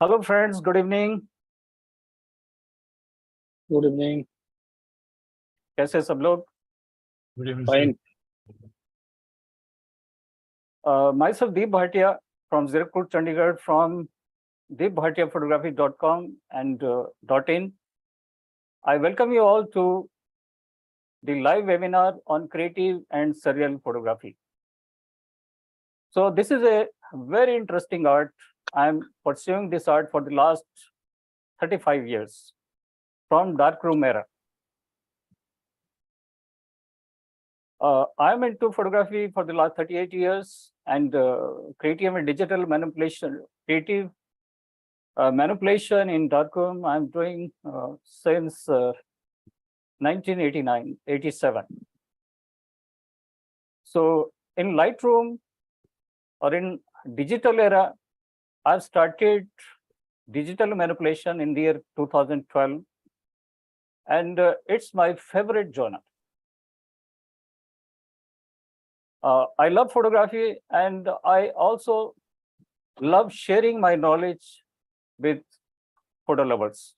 Hello friends, good evening. Good evening. कैसे सब लोग? Good evening. Fine. Myself Deep Bhatia from Zirakpur, Chandigarh, from deepbhatiaphotography.com and .in. I welcome you all to the live webinar on creative and surreal photography. So this is a very interesting art. I'm pursuing this art for the last 35 years from darkroom era. I'm into photography for the last 38 years and creative and digital manipulation, creative manipulation in darkroom I'm doing since 1989, 87. So in Lightroom or in digital era, I've started digital manipulation in the year 2012, and it's my favorite genre. I love photography, and I also love sharing my knowledge with photo lovers.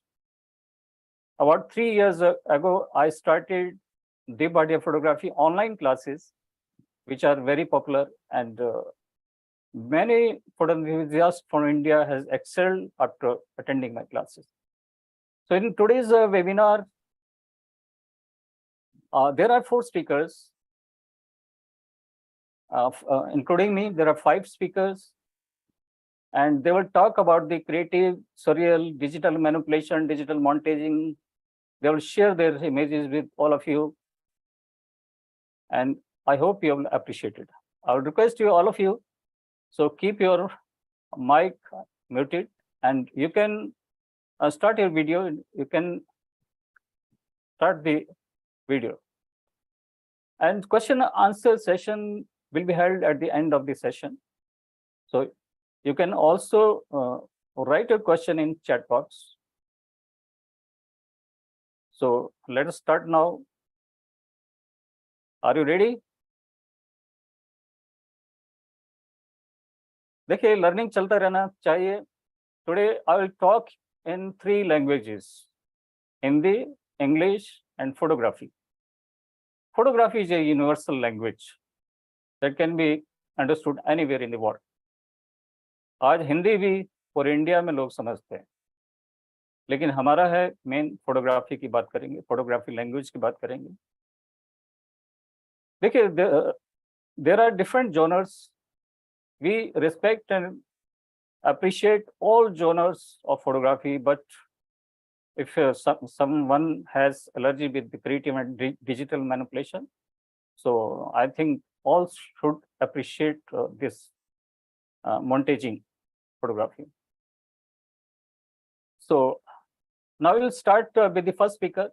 About 3 years ago, I started Deep Bhatia Photography online classes, which are very popular, and many photo enthusiasts from India has excelled after attending my classes. So in today's webinar, there are 4 speakers. Including me, there are 5 speakers, and they will talk about the creative, surreal, digital manipulation, digital montaging. They will share their images with all of you, and I hope you will appreciate it. I would request you, all of you, so keep your mic muted, and you can start your video. You can start the video. And question and answer session will be held at the end of the session. So you can also write a question in chat box. So let us start now. Are you ready? देखिए, learning चलता रहना चाहिए. Today I will talk in 3 languages: Hindi, English, and photography. Photography is a universal language that can be understood anywhere in the world. आज हिंदी भी पूरे India में लोग समझते हैं, लेकिन हमारा है मेन फोटोग्राफी की बात करेंगे, फोटोग्राफी लैंग्वेज की बात करेंगे. देखिए, there are different genres. We respect and appreciate all genres of photography, but if someone has allergy with the creative and digital manipulation, so I think all should appreciate this montaging photography. So now we'll start with the first speaker.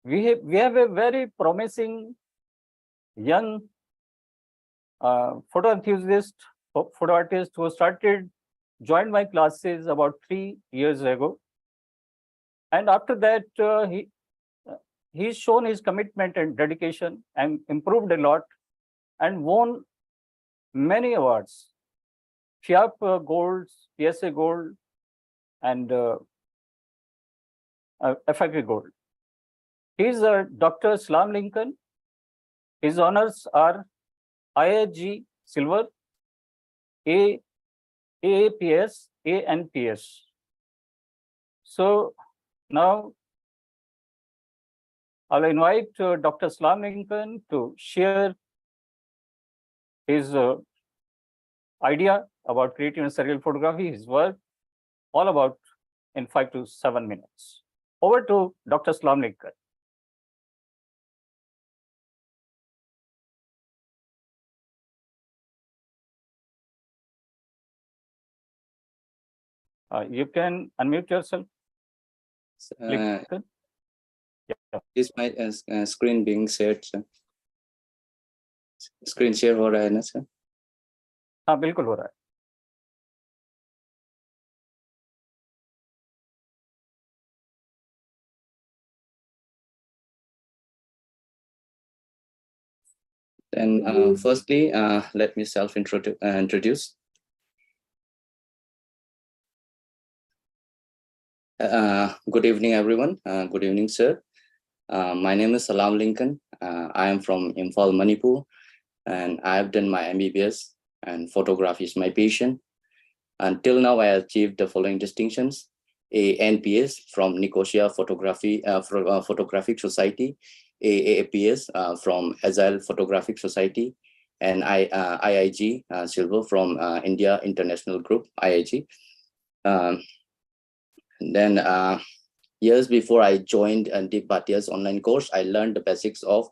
We have a very promising young photo enthusiast, photo artist who joined my classes about 3 years ago. And after that, he's shown his commitment and dedication and improved a lot and won many awards: FIAP Gold, PSA Gold, and FIP Gold. He's Dr. Islam Lincoln. His honors are IHG Silver, AAPS, ANPS. So now I'll invite Dr. Islam Lincoln to share his idea about creative and surreal photography, his work, all about in 5 to 7 minutes. Over to Dr. Islam Lincoln. You can unmute yourself. Is my screen being shared, sir? Screen share हो रहा है ना sir? हाँ, बिल्कुल हो रहा है. Then firstly, let me introduce. Good evening, everyone. Good evening, sir. My name is Salam Lincoln. I am from Imphal, Manipur, and I have done my MBBS, and photography is my passion. Until now, I achieved the following distinctions: a NPS from Nicosia Photographic Society, a AAPS from Agile Photographic Society, and IIG Silver from India International Group, IIG. Um, then years before I joined Deep Bhatia's online course, I learned the basics of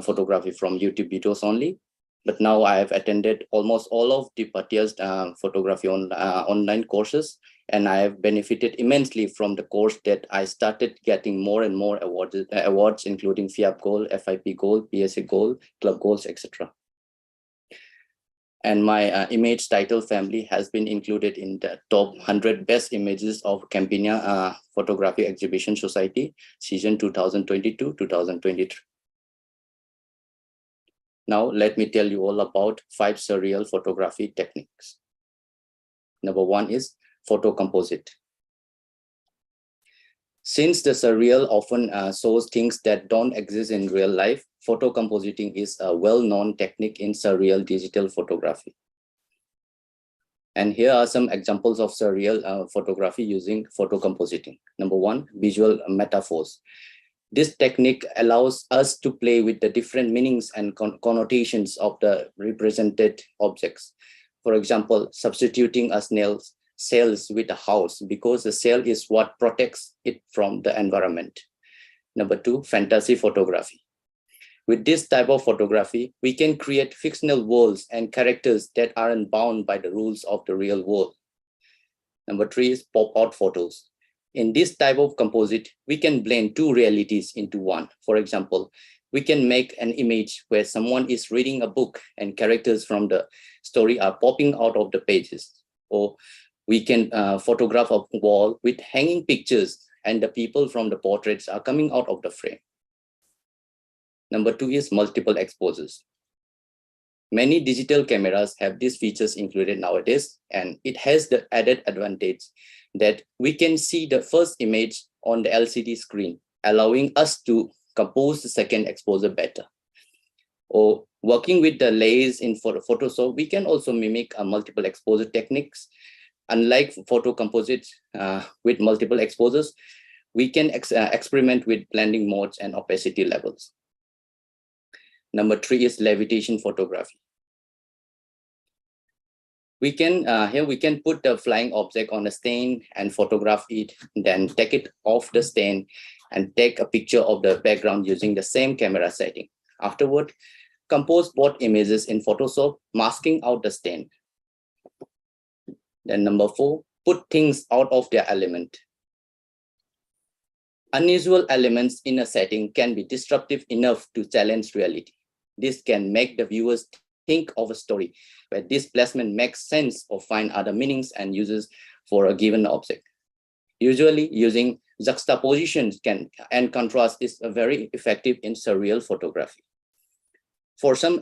photography from YouTube videos only. But now I have attended almost all of Deep Bhatia's photography online courses, and I have benefited immensely from the course that I started getting more and more awards including FIAP Gold, FIP Gold, PSA Gold, Club Goals, etc. And my image title family has been included in the top 100 best images of Campania Photography Exhibition Society, season 2022-2023. Now, let me tell you all about 5 surreal photography techniques. Number 1 is photo composite. Since the surreal often shows things that don't exist in real life, photo compositing is a well-known technique in surreal digital photography. And here are some examples of surreal photography using photo compositing. Number 1, visual metaphors. This technique allows us to play with the different meanings and connotations of the represented objects. For example, substituting a snail's cells with a house because the cell is what protects it from the environment. Number 2, fantasy photography. With this type of photography, we can create fictional worlds and characters that aren't bound by the rules of the real world. Number 3 is pop-out photos. In this type of composite, we can blend 2 realities into one. For example, we can make an image where someone is reading a book and characters from the story are popping out of the pages. Or we can photograph a wall with hanging pictures and the people from the portraits are coming out of the frame. Number 2 is multiple exposures. Many digital cameras have these features included nowadays, and it has the added advantage that we can see the first image on the LCD screen, allowing us to compose the second exposure better. Or working with the layers in Photoshop, we can also mimic multiple exposure techniques. Unlike photo composites with multiple exposures, we can experiment with blending modes and opacity levels. Number 3 is levitation photography. We can here we can put the flying object on a stand and photograph it, then take it off the stand and take a picture of the background using the same camera setting. Afterward, compose both images in Photoshop, masking out the stand. Then number 4, put things out of their element. Unusual elements in a setting can be disruptive enough to challenge reality. This can make the viewers think of a story where this placement makes sense or find other meanings and uses for a given object. Usually using juxtaposition and contrast is very effective in surreal photography. For some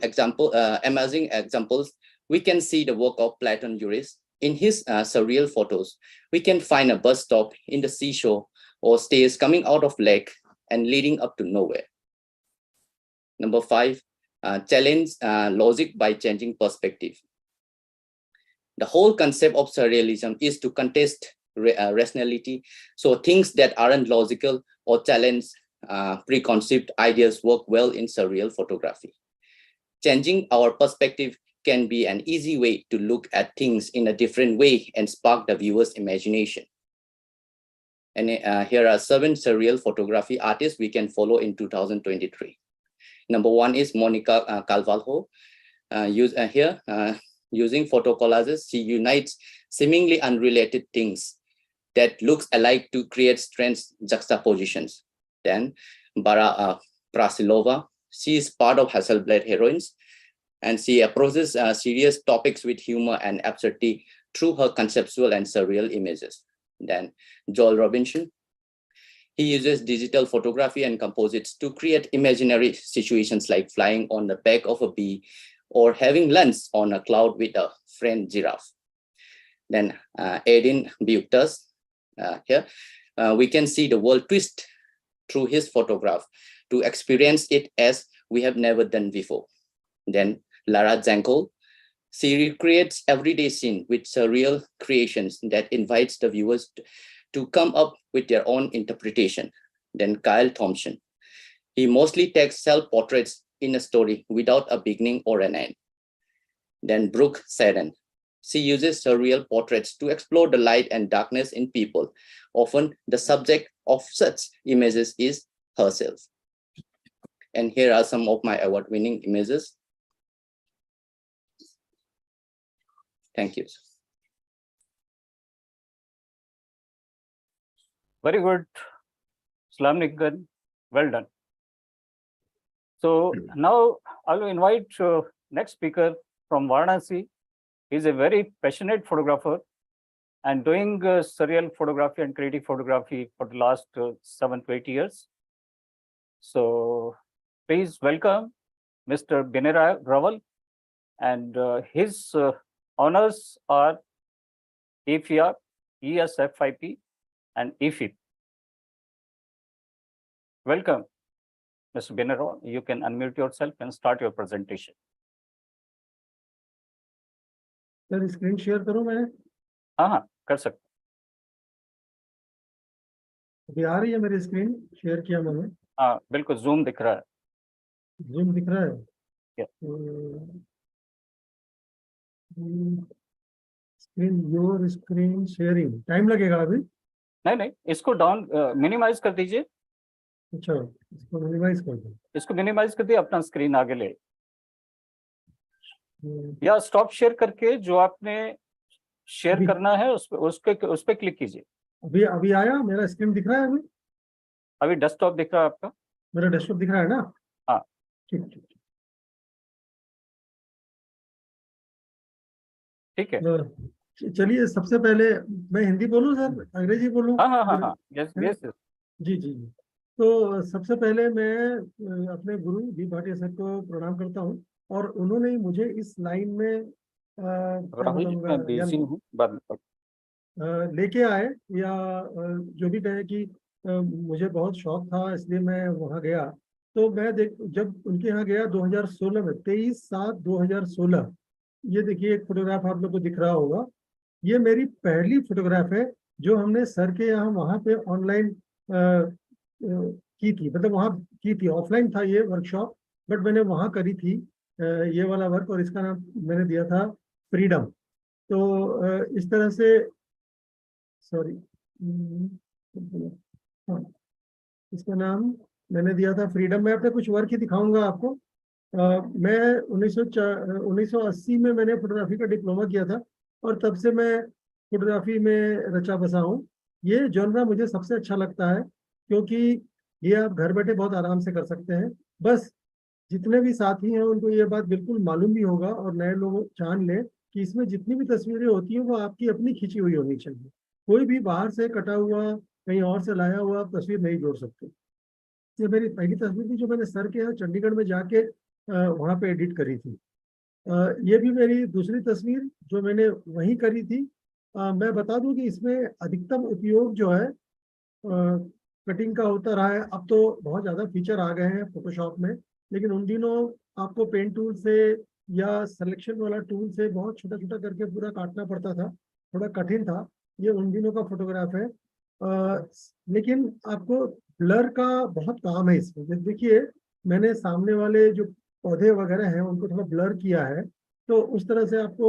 amazing examples, we can see the work of Platon Juris. In his surreal photos, we can find a bus stop in the seashore or stairs coming out of lake and leading up to nowhere. Number 5, challenge logic by changing perspective. The whole concept of surrealism is to contest rationality, so things that aren't logical or challenge preconceived ideas work well in surreal photography. Changing our perspective can be an easy way to look at things in a different way and spark the viewer's imagination. And here are 7 surreal photography artists we can follow in 2023. Number 1 is Monica Carvalho. Using photo collages, she unites seemingly unrelated things that looks alike to create strange juxtapositions. Then Bara Prasilova, she is part of Hasselblad Heroines, and she approaches serious topics with humor and absurdity through her conceptual and surreal images. Then Joel Robinson, he uses digital photography and composites to create imaginary situations like flying on the back of a bee or having lunch on a cloud with a friend giraffe. Then Aiden Buctus, Here we can see the world twist through his photograph to experience it as we have never done before. Then Lara Zankel, she recreates everyday scene with surreal creations that invites the viewers to come up with their own interpretation. Then Kyle Thompson, he mostly takes self-portraits in a story without a beginning or an end. Then Brooke Seddon, she uses surreal portraits to explore the light and darkness in people. Often the subject of such images is herself. And here are some of my award-winning images. Thank you. Very good. Salam Nikgan. Well done. So now I will invite next speaker from Varanasi. He's a very passionate photographer and doing surreal photography and creative photography for the last 7 to 8 years. So please welcome Mr. Binay Raval, and his honors are EFIAP, ESFIP, and EFIP. Welcome, Mr. Binay Raval. You can unmute yourself and start your presentation. Sir screen share करूं मैं? हाँ, कर सकते। अभी आ रही है मेरी screen? Share किया मैंने। हाँ, बिल्कुल जूम दिख रहा है। जूम दिख रहा है? Yeah. Screen, your screen sharing time लगेगा अभी? नहीं, इसको डाउन मिनिमाइज कर दीजिए। अच्छा, इसको मिनिमाइज कर दो। इसको मिनिमाइज कर दिए, अपना स्क्रीन आगे ले या स्टॉप शेयर करके जो आपने शेयर करना है उस पे क्लिक कीजिए। अभी आया? मेरा स्क्रीन दिख रहा है अभी? अभी डेस्कटॉप दिख रहा है आपका? मेरा डेस्कटॉप दिख रहा है ना? हाँ, ठीक है। चलिए, सबसे पहले मैं हिंदी बोलूं सर, अंग्रेजी बोलूं? हाँ, यस। जी। तो सबसे पहले मैं अपने गुरु डी भाटिया सर को प्रणाम करता हूं, और उन्होंने ही मुझे इस लाइन में राहुल जी, मैं बिजी हूँ, बाद में लेके आए, या जो भी कहे कि मुझे बहुत शौक था इसलिए मैं वहाँ गया। तो मैं जब उनके यहाँ गया 2016 में, 23/7/2016, ये देखिए एक फोटोग्राफ आप लोग को दिख रहा होगा। ये मेरी पहली फोटोग्राफ है जो हमने सर के यहाँ वहाँ पे ऑनलाइन की थी, मतलब वहाँ की थी, ऑफलाइन था ये वर्कशॉप, बट मैंने वहाँ करी थी ये वाला वर्क, और इसका नाम मैंने दिया था फ्रीडम। तो इस तरह से, सॉरी, हाँ, इसका नाम मैंने दिया था फ्रीडम। मैं अपने कुछ वर्क ही दिखाऊंगा आपको। मैं 1980 में मैंने फोटोग्राफी का डिप्लोमा किया था, और तब से मैं फोटोग्राफी में रचा बसा हूँ। ये जॉनरा मुझे सबसे अच्छा लगता है, क्योंकि ये आप घर बैठे बहुत आराम से कर सकते हैं। बस जितने भी साथी हैं उनको ये बात बिल्कुल मालूम भी होगा, और नए लोग जान लें कि इसमें जितनी भी तस्वीरें होती हैं वो आपकी अपनी खींची हुई होनी चाहिए। कोई भी बाहर से कटा हुआ, कहीं और से लाया हुआ तस्वीर नहीं जोड़ सकते। ये मेरी पहली तस्वीर थी जो मैंने सर के यहाँ चंडीगढ़ में जाके वहाँ पे एडिट करी थी। ये भी मेरी दूसरी तस्वीर जो मैंने वहीं करी थी। मैं बता दूं कि इसमें अधिकतम उपयोग जो है कटिंग का होता रहा है। अब तो बहुत ज़्यादा फीचर आ गए हैं फोटोशॉप में, लेकिन उन दिनों आपको पेन टूल से या सिलेक्शन वाला टूल से बहुत छोटा छोटा करके पूरा काटना पड़ता था, थोड़ा कठिन था। ये उन दिनों का फोटोग्राफ है। लेकिन आपको ब्लर का बहुत काम है इसमें। देखिए, मैंने सामने वाले जो पौधे वगैरह हैं उनको थोड़ा ब्लर किया है, तो उस तरह से आपको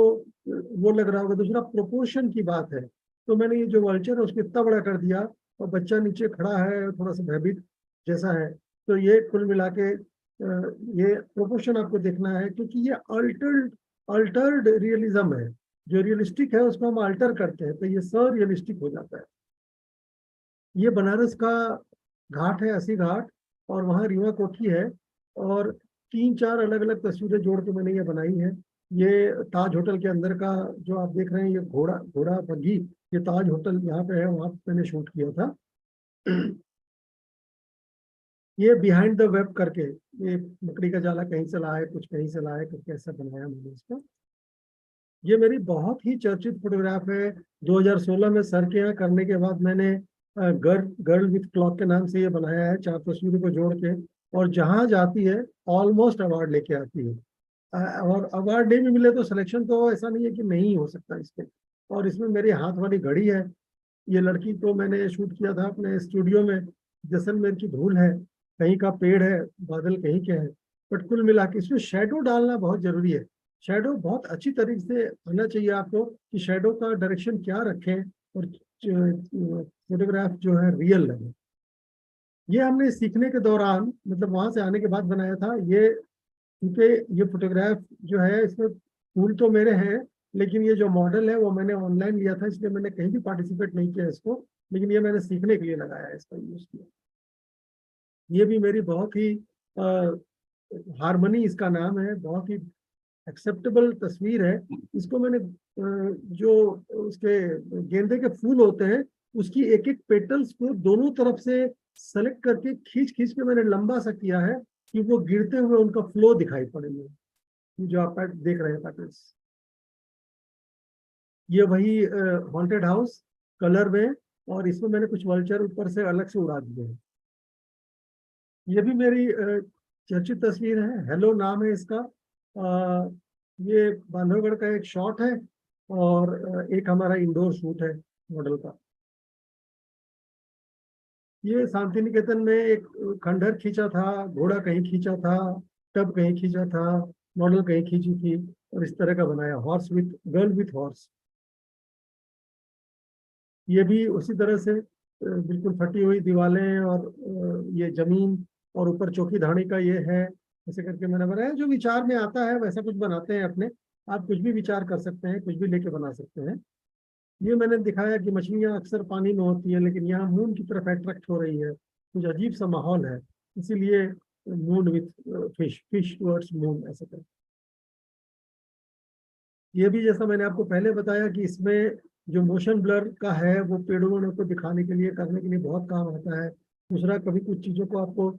वो लग रहा होगा। दूसरा, प्रोपोर्शन की बात है, तो मैंने ये जो वल्चर है उसको इतना बड़ा कर दिया, और बच्चा नीचे खड़ा है थोड़ा सा भयभीत जैसा है। तो ये कुल मिला के ये प्रोपोर्शन आपको देखना है, क्योंकि ये अल्टर्ड रियलिज्म है। जो रियलिस्टिक है उसको हम अल्टर करते हैं, तो ये सर रियलिस्टिक हो जाता है। ये बनारस का घाट है, अस्सी घाट, और वहाँ रीवा कोठी है, और 3-4 अलग अलग तस्वीरें जोड़ के मैंने ये बनाई है। ये ताज होटल के अंदर का जो आप देख रहे हैं, ये घोड़ा बग्घी, ये ताज होटल यहाँ पे है, वहाँ पे मैंने शूट किया था। ये बिहाइंड द वेब करके, ये मकड़ी का जाला कहीं से लाए, कुछ कहीं से लाए करके ऐसा बनाया मैंने इसको। ये मेरी बहुत ही चर्चित फोटोग्राफ है। 2016 में सर के यहाँ करने के बाद मैंने गर्ल विथ क्लॉक के नाम से ये बनाया है, 4 तस्वीरों को जोड़ के, और जहाँ जाती है ऑलमोस्ट अवार्ड लेके आती है। और अवार्ड नहीं भी मिले तो सिलेक्शन तो ऐसा नहीं है कि नहीं हो सकता इस पे। और इसमें मेरी हाथ वाली घड़ी है। ये लड़की को मैंने शूट किया था अपने स्टूडियो में। जैसलमेर की धूल है, कहीं का पेड़ है, बादल कहीं के हैं, बट कुल मिला के इसमें शेडो डालना बहुत जरूरी है। शेडो बहुत अच्छी तरीके से आना चाहिए आपको कि शेडो का डायरेक्शन क्या रखें और फोटोग्राफ जो है रियल लगे। ये हमने सीखने के दौरान, मतलब वहां से आने के बाद बनाया था ये, क्योंकि ये फोटोग्राफ जो है इसमें फूल तो मेरे हैं, लेकिन ये जो मॉडल है वो मैंने ऑनलाइन लिया था, इसलिए मैंने कहीं भी पार्टिसिपेट नहीं किया इसको, लेकिन ये मैंने सीखने के लिए लगाया है, इसका यूज किया। ये भी मेरी बहुत ही हारमनी इसका नाम है, बहुत ही एक्सेप्टेबल तस्वीर है। इसको मैंने जो उसके गेंदे के फूल होते हैं उसकी एक एक पेटल्स को दोनों तरफ से सेलेक्ट करके खींच खींच के मैंने लंबा सा किया है कि वो गिरते हुए उनका फ्लो दिखाई पड़ेंगे, जो आप देख रहे हैं पैटर्न्स। ये वही हॉन्टेड हाउस कलर में, और इसमें मैंने कुछ वल्चर ऊपर से अलग से उड़ा दिए हैं। ये भी मेरी चर्चित तस्वीर है, हेलो नाम है इसका। ये बांधवगढ़ का एक शॉट है और एक हमारा इंडोर शूट है मॉडल का। ये शांति निकेतन में एक खंडहर खींचा था, घोड़ा कहीं खींचा था, टब कहीं खींचा था, मॉडल कहीं खींची थी, और इस तरह का बनाया, horse with girl with horse. ये भी उसी तरह से बिल्कुल फटी हुई दीवारें और ये जमीन और ऊपर चौकी धाड़ी का ये है, ऐसे करके मैंने बनाया। जो विचार में आता है वैसा कुछ बनाते हैं अपने। आप कुछ भी विचार कर सकते हैं, कुछ भी लेके बना सकते हैं। ये मैंने दिखाया कि मछलियां अक्सर पानी में होती है, लेकिन यहाँ मून की तरफ अट्रैक्ट हो रही है, कुछ अजीब सा माहौल है, इसीलिए moon with fish, fish towards moon, ऐसे कर। ये भी जैसा मैंने आपको पहले बताया कि इसमें जो मोशन ब्लर का है वो पेड़ों को दिखाने के लिए, करने के लिए बहुत काम आता है। दूसरा, कभी कुछ चीज़ों को आपको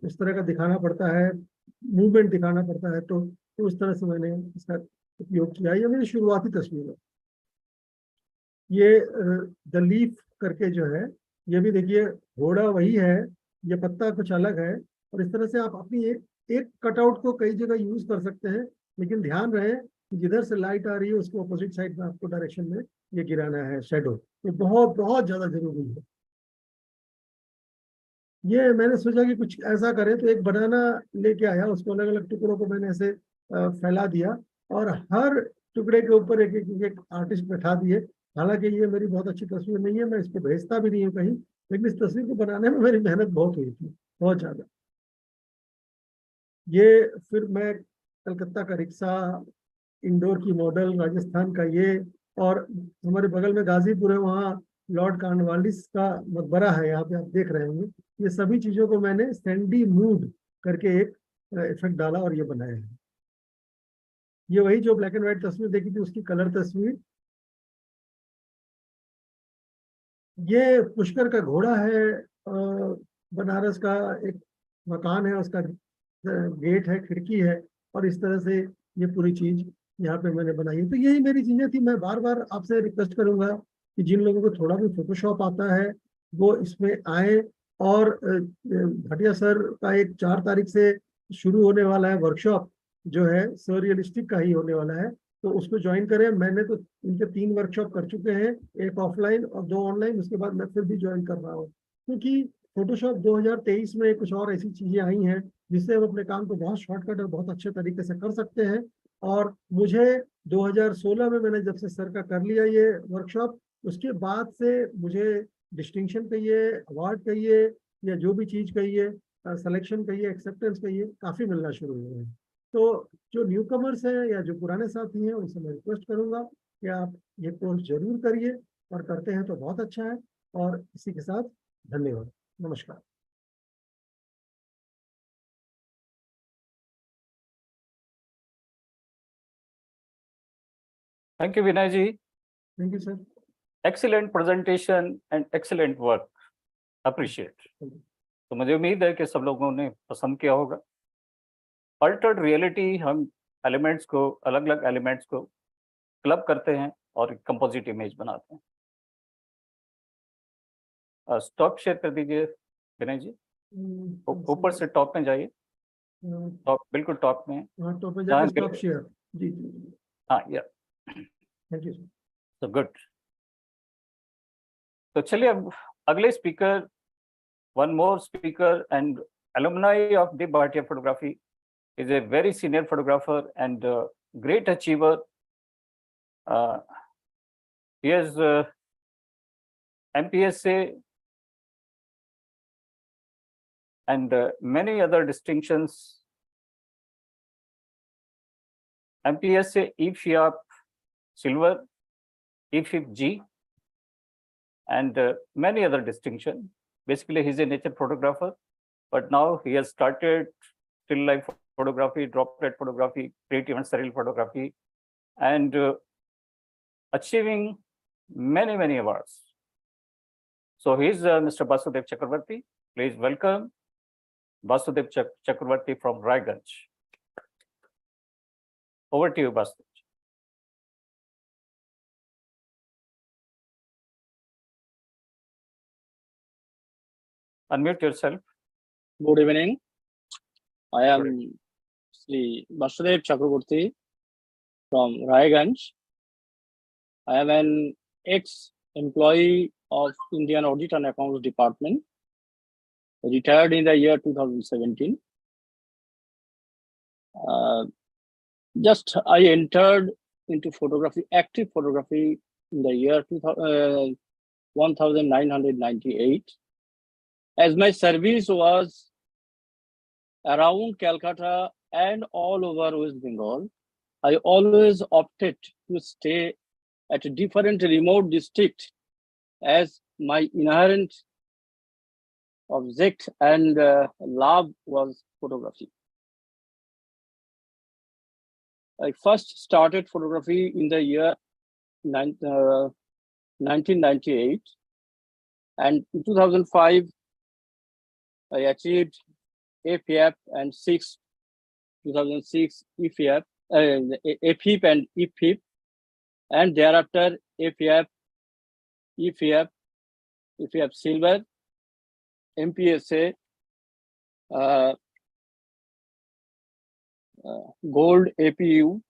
इस तरह का दिखाना पड़ता है, मूवमेंट दिखाना पड़ता है, तो उस तरह से मैंने इसका उपयोग किया। ये मेरी शुरुआती तस्वीर है। ये द लीफ करके जो है, ये भी देखिए घोड़ा वही है, ये पत्ता कुछ अलग है, और इस तरह से आप अपनी एक कटआउट को कई जगह यूज कर सकते हैं, लेकिन ध्यान रहे कि जिधर से लाइट आ रही है उसको अपोजिट साइड में आपको डायरेक्शन में ये गिराना है शेडो, ये बहुत बहुत ज्यादा जरूरी है। ये मैंने सोचा कि कुछ ऐसा करें, तो एक बनाना लेके आया, उसको अलग अलग टुकड़ों को मैंने ऐसे फैला दिया, और हर टुकड़े के ऊपर एक एक आर्टिस्ट बैठा दिए। हालांकि ये मेरी बहुत अच्छी तस्वीर नहीं है, मैं इसको भेजता भी नहीं हूँ कहीं, लेकिन इस तस्वीर को बनाने में मेरी मेहनत बहुत हुई थी, बहुत ज्यादा। ये फिर मैं कलकत्ता का रिक्शा, इंडोर की मॉडल, राजस्थान का ये, और हमारे बगल में गाजीपुर है, वहाँ लॉर्ड कॉर्नवालिस का मकबरा है, यहाँ पे आप देख रहे होंगे। ये सभी चीजों को मैंने सैंडी मूड करके एक इफेक्ट डाला और ये बनाया है। ये वही जो ब्लैक एंड व्हाइट तस्वीर देखी थी उसकी कलर तस्वीर। ये पुष्कर का घोड़ा है, बनारस का एक मकान है, उसका गेट है, खिड़की है, और इस तरह से ये पूरी चीज यहाँ पे मैंने बनाई है। तो यही मेरी चीजें थी। मैं बार बार आपसे रिक्वेस्ट करूंगा कि जिन लोगों को थोड़ा भी फोटोशॉप आता है वो इसमें आए, और भाटिया सर का एक 4 तारीख से शुरू होने वाला है वर्कशॉप, जो है सररियलिस्टिक का ही होने वाला है, तो उसको ज्वाइन करें। मैंने तो इनके 3 वर्कशॉप कर चुके हैं, एक ऑफलाइन और 2 ऑनलाइन, उसके बाद मैं फिर भी ज्वाइन कर रहा हूँ, क्योंकि फोटोशॉप 2023 में कुछ और ऐसी चीजें आई हैं जिससे हम अपने काम को बहुत शॉर्टकट और बहुत अच्छे तरीके से कर सकते हैं। और मुझे 2016 में मैंने जब से सर का कर लिया ये वर्कशॉप, उसके बाद से मुझे डिस्टिंक्शन कहिए, अवार्ड कहिए, या जो भी चीज कहिए, सिलेक्शन कहिए, एक्सेप्टेंस कहिए, काफी मिलना शुरू हुए हैं। तो जो न्यू कमर्स हैं या जो पुराने साथी हैं उनसे मैं रिक्वेस्ट करूंगा कि आप ये कोर्स जरूर करिए, और करते हैं तो बहुत अच्छा है। और इसी के साथ धन्यवाद, नमस्कार। Thank you, Vinay ji. Thank you sir. Excellent presentation and excellent work. Appreciate. तो मुझे उम्मीद है कि सब लोगों ने पसंद किया होगा। अल्टर्ड रियलिटी, हम एलिमेंट्स को, अलग अलग एलिमेंट्स को क्लब करते हैं और कंपोजिट इमेज बनाते हैं। स्टॉप शेयर कर दीजिए विनय जी, ऊपर से टॉप में जाइए, टॉप बिल्कुल टॉप में। हाँ, टॉप पे जहाँ जाके स्टॉप शेयर। जी जी जी, हाँ या थैंक यू सर। तो गुड। तो चलिए अब अगले speaker, one more speaker and alumni of Deep Bhatia Photography, is a very senior photographer and great achiever. He has MPSA and many other distinctions. MPSA EFIAP Silver, EFIP G, and many other distinctions. Basically, he's a nature photographer, but now he has started still life photography, droplet photography, creative and surreal photography, and achieving many awards. So he's Mr. Basudev Chakravarti. Please welcome Basudev Chakravarti from Raiganj. Over to you, Basudev. Unmute yourself. Good evening. I Good am Sri Basudev Chakraborty from Raiganj. I am an ex-employee of Indian Audit and Accounts Department, retired in the year 2017. Just I entered into photography, active photography, in the year 1998. As my service was around Calcutta and all over West Bengal, I always opted to stay at a different remote district as my inherent object and love was photography. I first started photography in the year 1998, and in 2005, I achieved AFIAP and 2006 EFIAP, AFIP and EFIP, and thereafter AFIAP, EFIAP Silver, MPSA, Gold APU,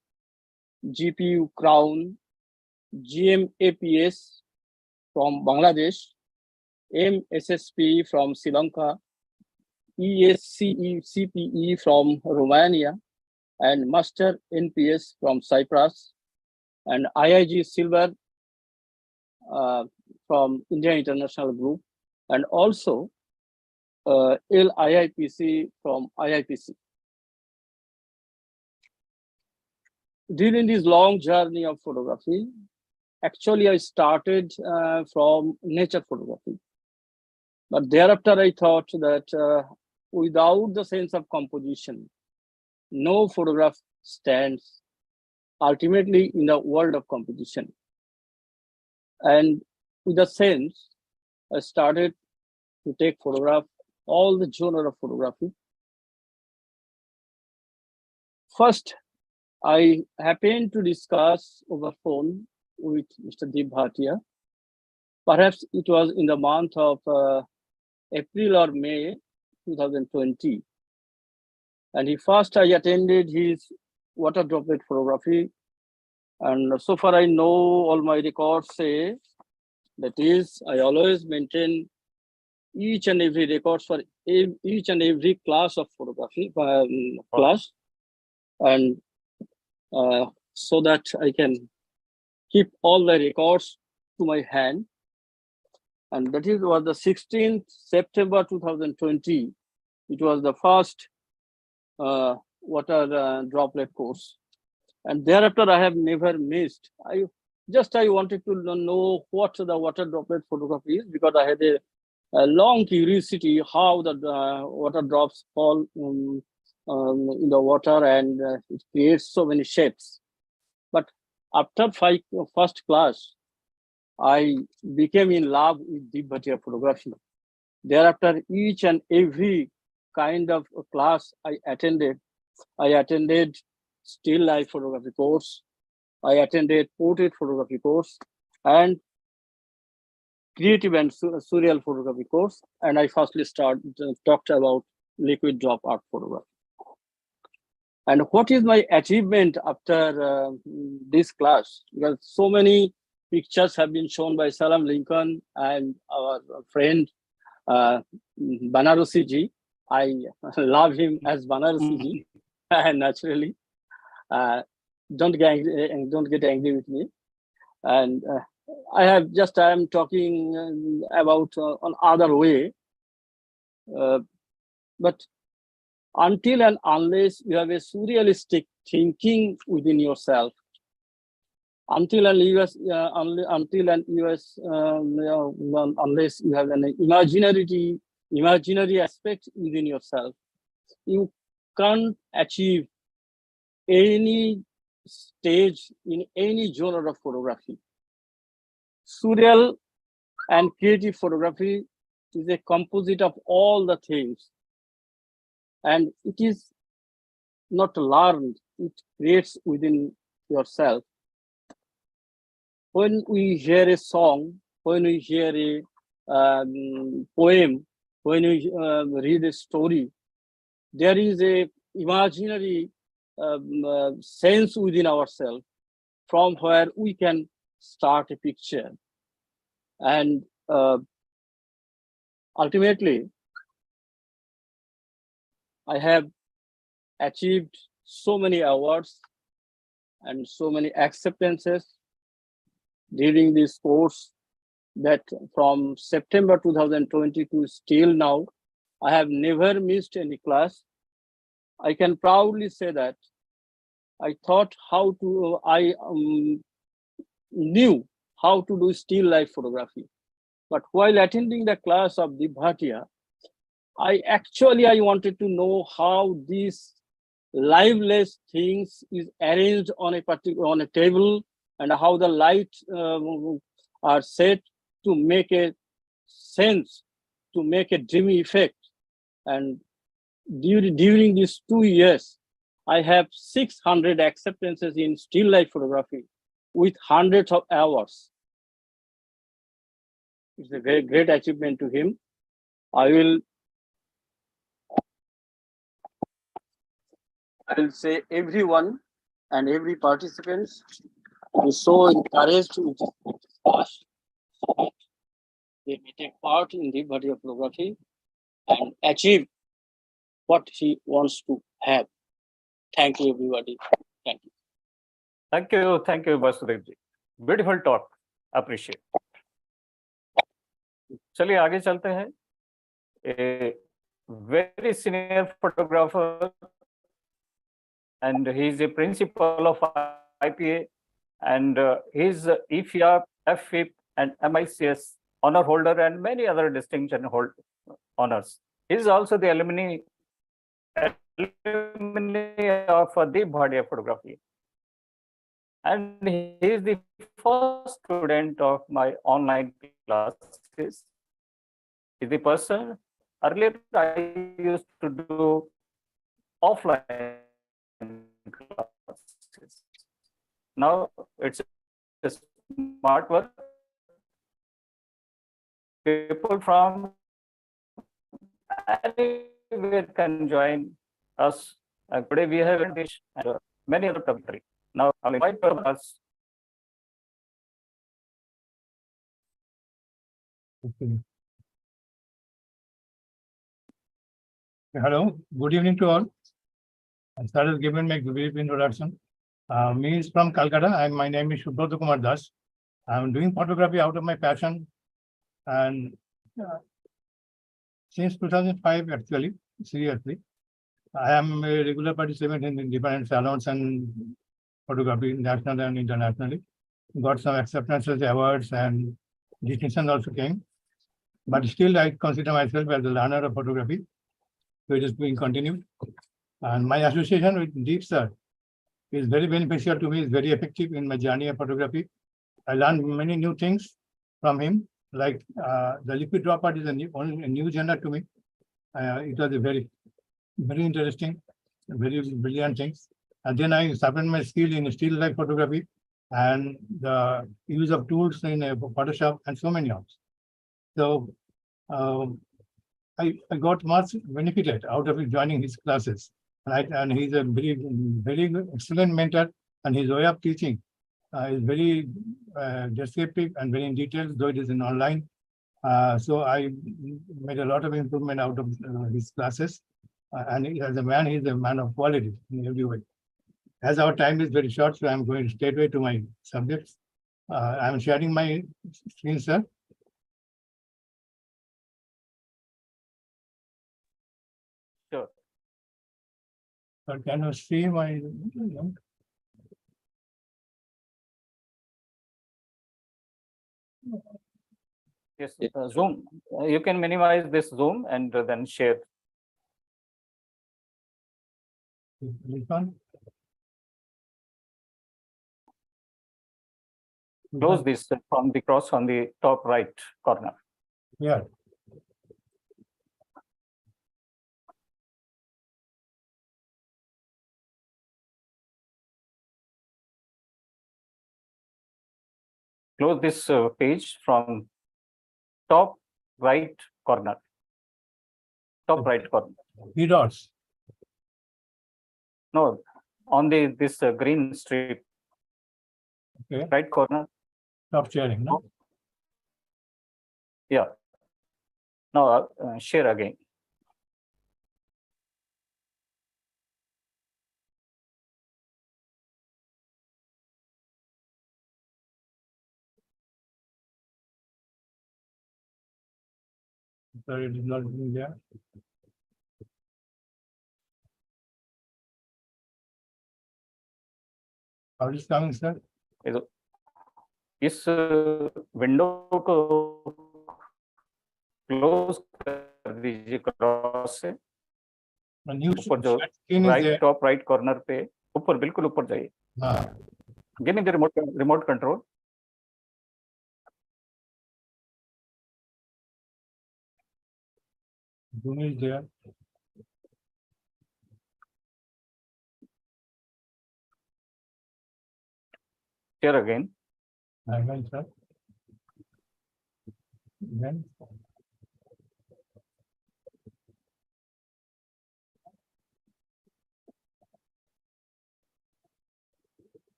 GPU Crown, GM APS from Bangladesh, MSSP from Sri Lanka, ESCE CPE from Romania, and Master NPS from Cyprus, and IIG Silver from India International Group, and also LIIPC from IIPC. During this long journey of photography, actually I started from nature photography. But thereafter I thought that without the sense of composition, no photograph stands ultimately in the world of composition. And with the sense, I started to take photograph, all the genre of photography. First, I happened to discuss over phone with Mr. Deep Bhatia. Perhaps it was in the month of April or May 2020. And I attended his water droplet photography. And so far I know all my records say, that is, I always maintain each and every records for each and every class of photography class. And so that I can keep all the records to my hand. And that was the 16th September 2020. It was the first water droplet course. And thereafter, I have never missed. I wanted to know what the water droplet photography is, because I had a long curiosity how the water drops fall in the water, and it creates so many shapes. But after first class, I became in love with Deep Bhatia photography. Thereafter, each and every kind of class I attended still life photography course, I attended portrait photography course and creative and surreal photography course. And I firstly talked about liquid drop art photography. And what is my achievement after this class? Because so many pictures have been shown by Salam Lincoln and our friend Banarasi ji. I love him as Banarasi ji, and naturally, don't get angry with me. And I am talking about on other way, but until and unless you have a surrealistic thinking within yourself, unless you have an imaginary aspect within yourself, you can't achieve any stage in any genre of photography. Surreal and creative photography is a composite of all the things. And it is not learned, it creates within yourself. When we hear a song, when we hear a poem, when we read a story, there is a imaginary sense within ourselves from where we can start a picture. And ultimately, I have achieved so many awards and so many acceptances during this course that from September 2020 to still now, I have never missed any class. I can proudly say that I knew how to do still life photography. But while attending the class of Deep Bhatia, I wanted to know how these liveless things is arranged on a table, and how the lights are set to make a sense, to make a dreamy effect. And during these 2 years, I have 600 acceptances in still life photography with hundreds of hours. It's a very great achievement to him. I will say everyone and every participant is so encouraged with this class so that they may take part in the body of photography and achieve what he wants to have. Thank you, everybody. Thank you. Thank you, Vasudev ji. Beautiful talk. Appreciate. चलिए आगे चलते हैं. A very senior photographer, and he is a principal of IPA, and he is IFIA, FIP, and MICS honor holder, and many other distinction honors. He is also the alumni of Deep Bhatia photography, and he is the first student of my online classes. He is the person. Earlier, I used to do offline classes. Now it's a smart work. People from anywhere can join us. Today we have English and many other countries. Now I'll invite us. Okay. Hello, good evening to all. I started giving my brief introduction. Me is from Calcutta, and my name is Subhrata Kumar Das. I'm doing photography out of my passion, and since 2005, actually, seriously, I am a regular participant in different salons and photography, national and internationally. Got some acceptances, awards, and distinctions also came. But still, I consider myself as a learner of photography. So it is being continued. And my association with Deep Sir is very beneficial to me, is very effective in my journey of photography. I learned many new things from him, like the liquid drop art is a new genre to me. It was a very, very interesting, very brilliant things. And then I sharpened my skill in still life photography. and the use of tools in Photoshop and so many others. So I got much benefited out of joining his classes, right? And he's a very excellent mentor, and his way of teaching is very descriptive and very in detail, though it is in online. So I made a lot of improvement out of his classes. And as a man, he's a man of quality in every way. As our time is very short, so I'm going straightway to my subjects. I'm sharing my screen, sir. Sure. But can you see my? Yes, Zoom. You can minimize this Zoom and then share. This one? Close this from the cross on the top right corner. Yeah. Close this page from top right corner. Top right corner. Three dots. No, on this green strip. Okay. Right corner. Stop sharing. No. Yeah. Now share again. Sorry, it is not in there. How is coming, sir? इस window को close कर दीजिए cross से ऊपर जो right top right corner पे ऊपर बिल्कुल ऊपर जाइए give me the remote control Zoom is there. share again Again, sir. Again.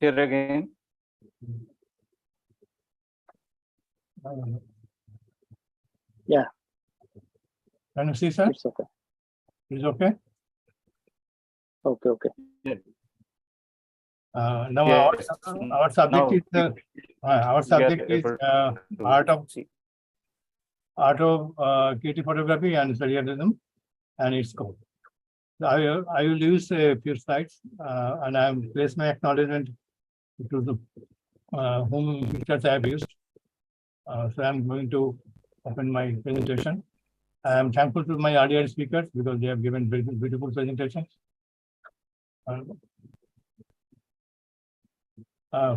share again Yeah. Can you see, sir? It's okay. It's okay. Okay. Now yes. our subject Now, is art of creative photography and surrealism and its scope. So I will use a few slides and I will place my acknowledgement to the whom pictures I have used. So I'm going to open my presentation. I am thankful to my earlier speakers because they have given very beautiful presentations.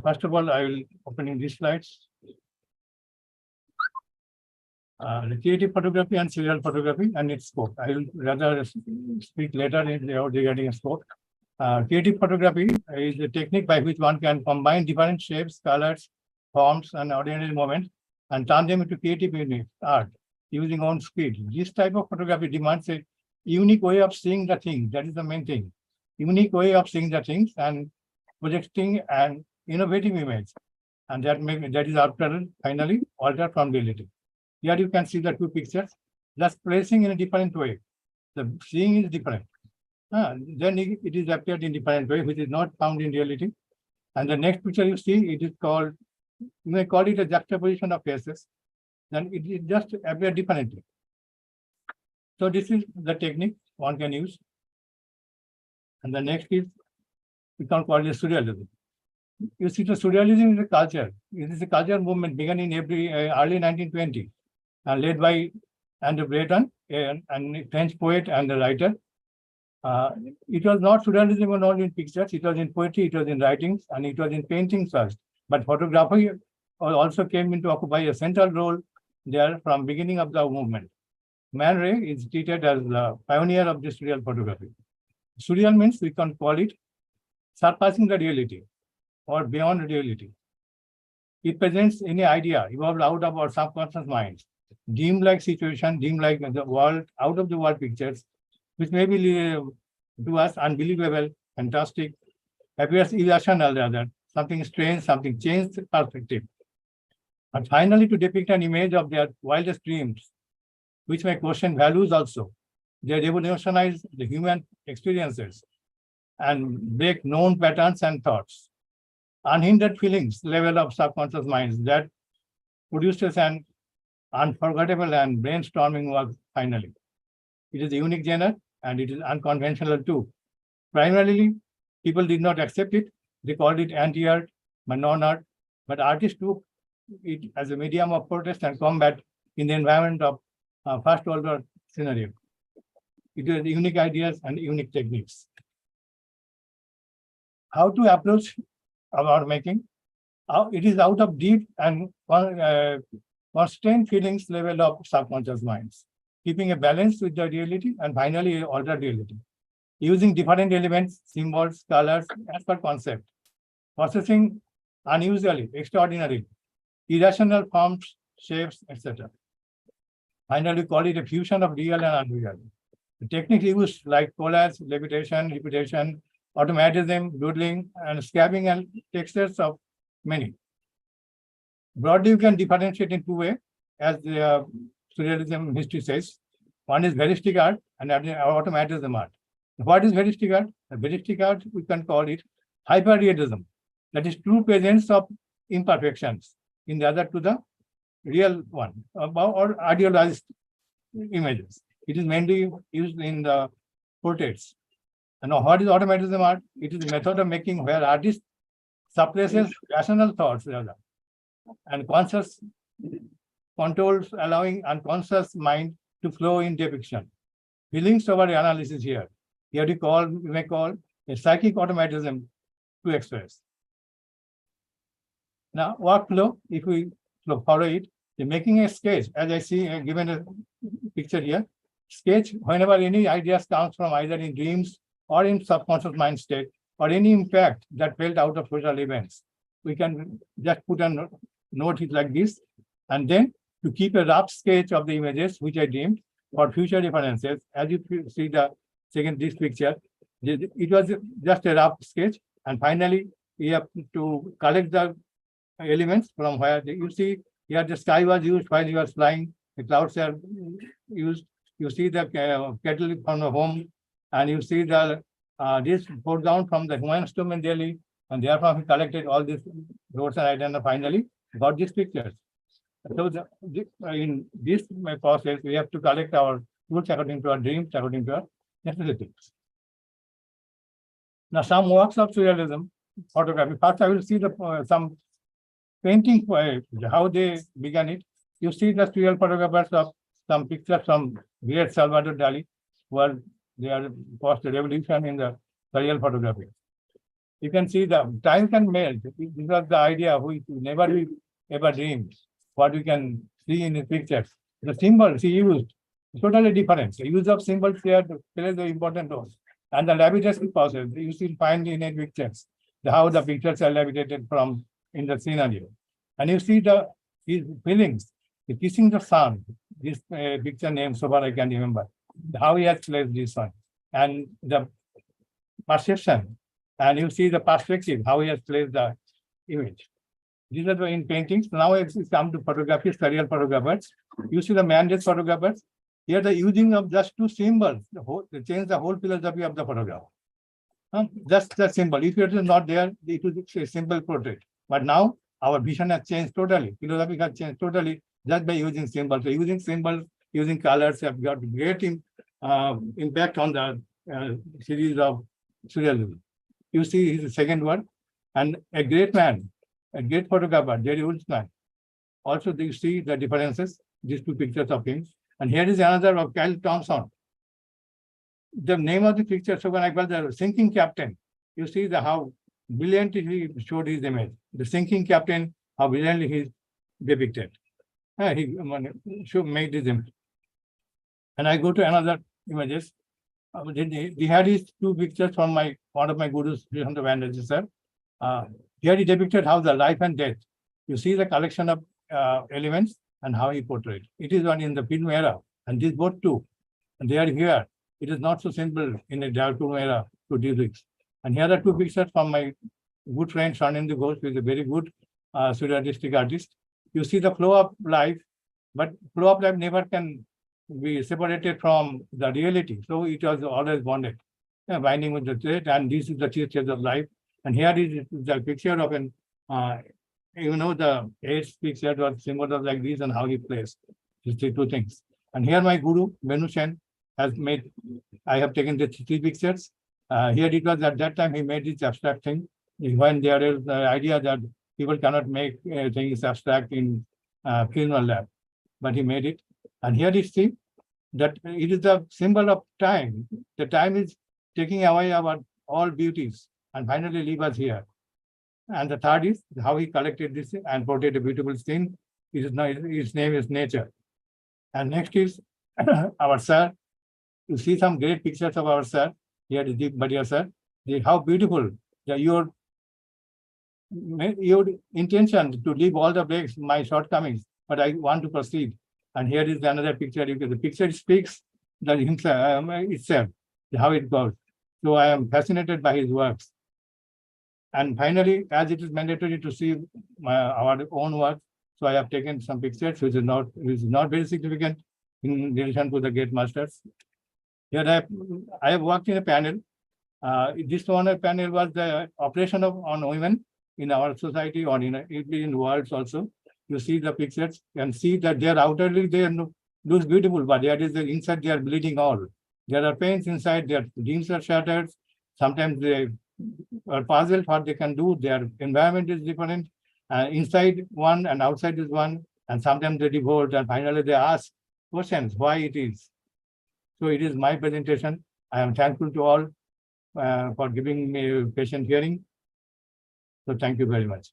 First of all, I will open in these slides. The creative photography and serial photography and its scope. I will rather speak later regarding scope. Creative photography is a technique by which one can combine different shapes, colors, forms, and ordinary moments and turn them into creative units, art, using own speed. This type of photography demands a unique way of seeing the thing. That is the main thing. Unique way of seeing the things and projecting an innovative image. And that is after finally altered from reality. Here you can see the two pictures, just placing in a different way. The seeing is different. Then it is appeared in different way, which is not found in reality. And the next picture you see, it is called, you may call it a juxtaposition of faces. Then it is just appear differently. So this is the technique one can use. And the next is, we can call it surrealism. You see, the surrealism is a culture. It is a cultural movement began in early 1920, led by and Breton, a French poet and a writer. It was not surrealism only in pictures, it was in poetry, it was in writings, and it was in paintings first. But photography also came into occupy a central role there from beginning of the movement. Man Ray is treated as the pioneer of this surreal photography. Surreal means we can call it surpassing the reality or beyond reality. It presents any idea evolved out of our subconscious minds, dream-like situation, dream-like the world, out of the world pictures, which may be to us unbelievable, fantastic, appears irrational rather, something strange, something changed perspective. And finally, to depict an image of their wildest dreams, which may question values also. They revolutionize the human experiences and break known patterns and thoughts. Unhindered feelings level of subconscious minds that produces an unforgettable and brainstorming work finally. It is a unique genre and it is unconventional too. Primarily, people did not accept it. They called it anti-art, but non-art. But artists took it as a medium of protest and combat in the environment of First World War scenario. It was unique ideas and unique techniques. How to approach our making? It is out of deep and constant feelings level of subconscious minds, keeping a balance with the reality and finally altered reality. Using different elements, symbols, colors, as per concept. Processing unusually, extraordinarily, irrational forms, shapes, etc. Finally, we call it a fusion of real and unreal. The techniques used like collage, levitation, repetition, automatism, doodling, and scabbing and textures of many. Broadly, you can differentiate in two ways, as the surrealism history says. One is veristic art and automatism art. What is veristic art? The veristic art, we can call it hyperrealism. That is true presence of imperfections in the other to the real one, or idealized images. It is mainly used in the portraits. And now, what is automatism art? It is a method of making where artist suppresses rational thoughts rather, and conscious controls, allowing unconscious mind to flow in depiction. Feelings over analysis here. Here we may call a psychic automatism to express. Now, workflow, if we follow it, the making a sketch, as I see given a picture here, sketch whenever any ideas comes from either in dreams or in subconscious mind state, or any impact that felt out of social events. We can just put a note it like this, and then to keep a rough sketch of the images which I deemed for future references. As you see this picture, it was just a rough sketch, and finally we have to collect the elements from where you see here the sky was used while he was flying, the clouds are used. You see the kettle from the home, and you see the this foreground from the human tomb in Delhi, and therefore we collected all these roads and items and finally got these pictures. So in this process, we have to collect our roots according to our dreams, according to our necessities. Now, some works of surrealism photography. First, I will see the some painting, how they began it. You see the surreal photographers of some pictures from great Salvador Dali, where they are caused a revolution in the surreal photography. You can see the time can melt. This was the idea we never ever dreamed. What we can see in the pictures. The symbols he used totally different. The use of symbols here plays the important role. And the levitation process, you still find in the pictures, how the pictures are levitated from in the scenario. And you see his feelings, the kissing the sun, this picture name, so far I can remember, how he has placed this one. And the perception, and you see the perspective, how he has placed the image. These are the in paintings. Now it's come to photography, surreal photographers. You see the man-made photographers. Here the using of just two symbols, they change the whole philosophy of the photograph. Just the symbol. If it is not there, it is a simple portrait. But now our vision has changed totally. Philosophy has changed totally just by using symbols. So using symbols, using colors have got great impact on the series of surrealism. You see his second one, and a great man, a great photographer, Jerry Ultzman. Also, you see the differences, these two pictures of him. And here is another of Kyle Thompson. The name of the picture, so when I call the sinking captain, you see how brilliantly he showed his image. The sinking captain, how brilliantly he depicted. He should make this image. And I go to another images. He had his two pictures from one of my gurus, Srihanta Banerjee, sir. Here he depicted how the life and death. You see the collection of elements and how he portrayed. It is one in the film era, and these both too. And they are here. It is not so simple in a dark room era to do this. And here are two pictures from my good friend Swarnendu Ghosh, who is a very good surrealistic artist. You see the flow of life, but flow of life never can be separated from the reality. So it was always bonded, binding with the thread, and this is the teachers of life. And here is the picture of an, the AIDS picture was symbol of like this and how he plays. These two things. And here my guru, Venu Sen, has made, I have taken the three pictures. Here it was at that time he made this abstract thing. When there is the idea that people cannot make things abstract in film or lab, but he made it. And here you see that it is a symbol of time. The time is taking away our all beauties and finally leave us here. And the third is how he collected this and portrayed a beautiful scene. His name is Nature. And next is our sir. You see some great pictures of our sir. Here is Deep Bhatia sir. How beautiful your intention to leave all the breaks, my shortcomings, but I want to proceed. And here is another picture. The picture speaks that himself, itself, how it goes. So I am fascinated by his works. And finally, as it is mandatory to see our own work, so I have taken some pictures, which is not very significant in relation to the great masters. Here I have worked in a panel. This one panel was the operation on women in our society or in worlds also. You see the pictures and see that they are outwardly they looks beautiful, but there is inside they are bleeding all. There are pains inside. Their dreams are shattered. Sometimes they are puzzled what they can do. Their environment is different. Inside one and outside is one. And sometimes they revolt and finally they ask questions why it is. So it is my presentation. I am thankful to all for giving me patient hearing. So thank you very much.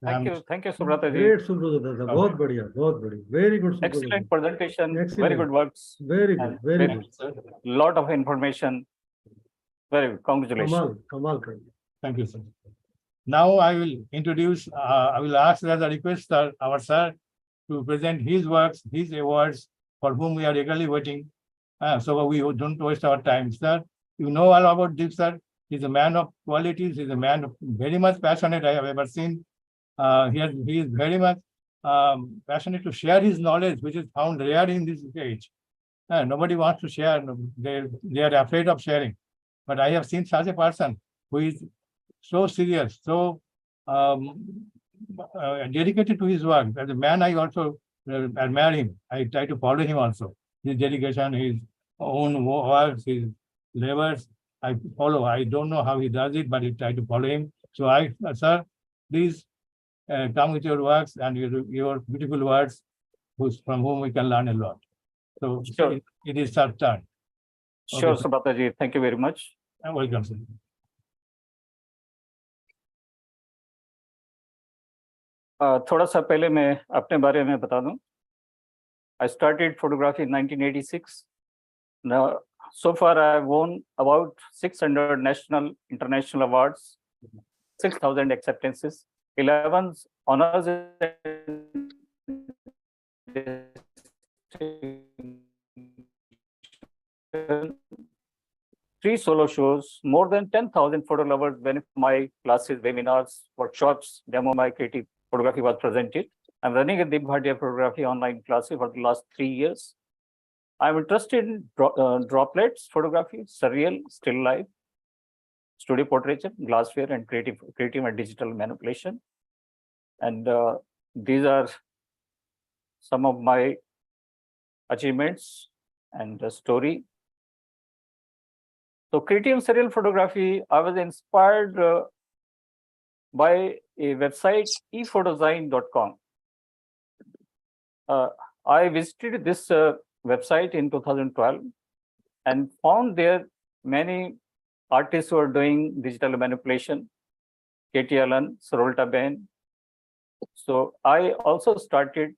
Thank you, Subrata ji. Great, Subrata ji. बहुत बढ़िया, बहुत बढ़िया. Very good, Subrata. Excellent presentation. Excellent. Very good works. Very good, very good. Lot of information. Very good. Congratulations. Kamal. Thank you, sir. Now I will introduce, I will ask as a request our sir to present his works, his awards, for whom we are eagerly waiting. So we don't waste our time. Sir, you know all about this, sir. He's a man of qualities. He's a man very much passionate I have ever seen. He is very much passionate to share his knowledge, which is found rare in this age. Nobody wants to share. They are afraid of sharing. But I have seen such a person who is so serious, so dedicated to his work. As a man, I also admire him. I try to follow him also. His dedication, his own works, his labors, I follow. I don't know how he does it, but I try to follow him. So sir, please come with your works and your beautiful words, from whom we can learn a lot. So Sure. it is our turn. Sure, Okay, Subrata ji. Thank you very much. welcome, sir. थोड़ा सा पहले मैं अपने बारे में बता दूं. I started photography in 1986. Now, so far I have won about 600 national, international awards, 6,000 acceptances, 11 honors, 3 solo shows, more than 10,000 photo lovers benefit my classes, webinars, workshops, demo my creative photography was presented. I'm running a Deep Bhatia photography online classes for the last 3 years. I'm interested in droplets photography, surreal, still life, studio portraiture, glassware, and creative and digital manipulation. And these are some of my achievements and the story. So creative surreal photography, I was inspired by a website, ephotozine.com. I visited this website in 2012 and found there many artists who are doing digital manipulation, Katie Allen, Sarolta Bain. So I also started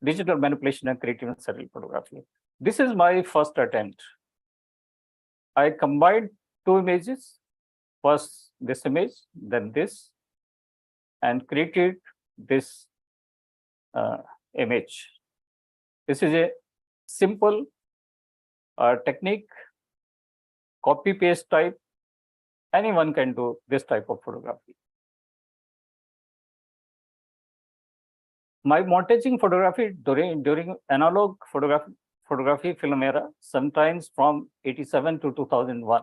digital manipulation and creative and surreal photography. This is my first attempt. I combined two images, first this image, then this, and created this image. This is a simple technique, copy paste type. Anyone can do this type of photography. My montaging photography during analog photography film era, sometimes from 87 to 2001.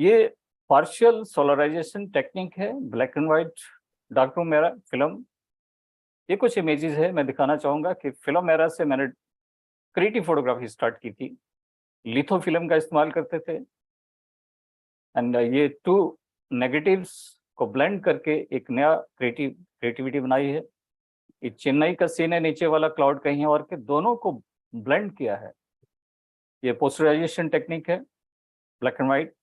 ये partial solarization technique है, black and white dark room era film. ये कुछ images है, मैं दिखाना चाहूँगा कि film era से मैंने creative photography start की थी, litho film का इस्तेमाल करते थे, and ये two negatives को blend करके एक नया creativity बनाई है. ये चेन्नई का सीन है, नीचे वाला क्लाउड कहीं और के, दोनों को ब्लेंड किया है. ये पोस्टराइजेशन टेक्निक है, ब्लैक एंड व्हाइट,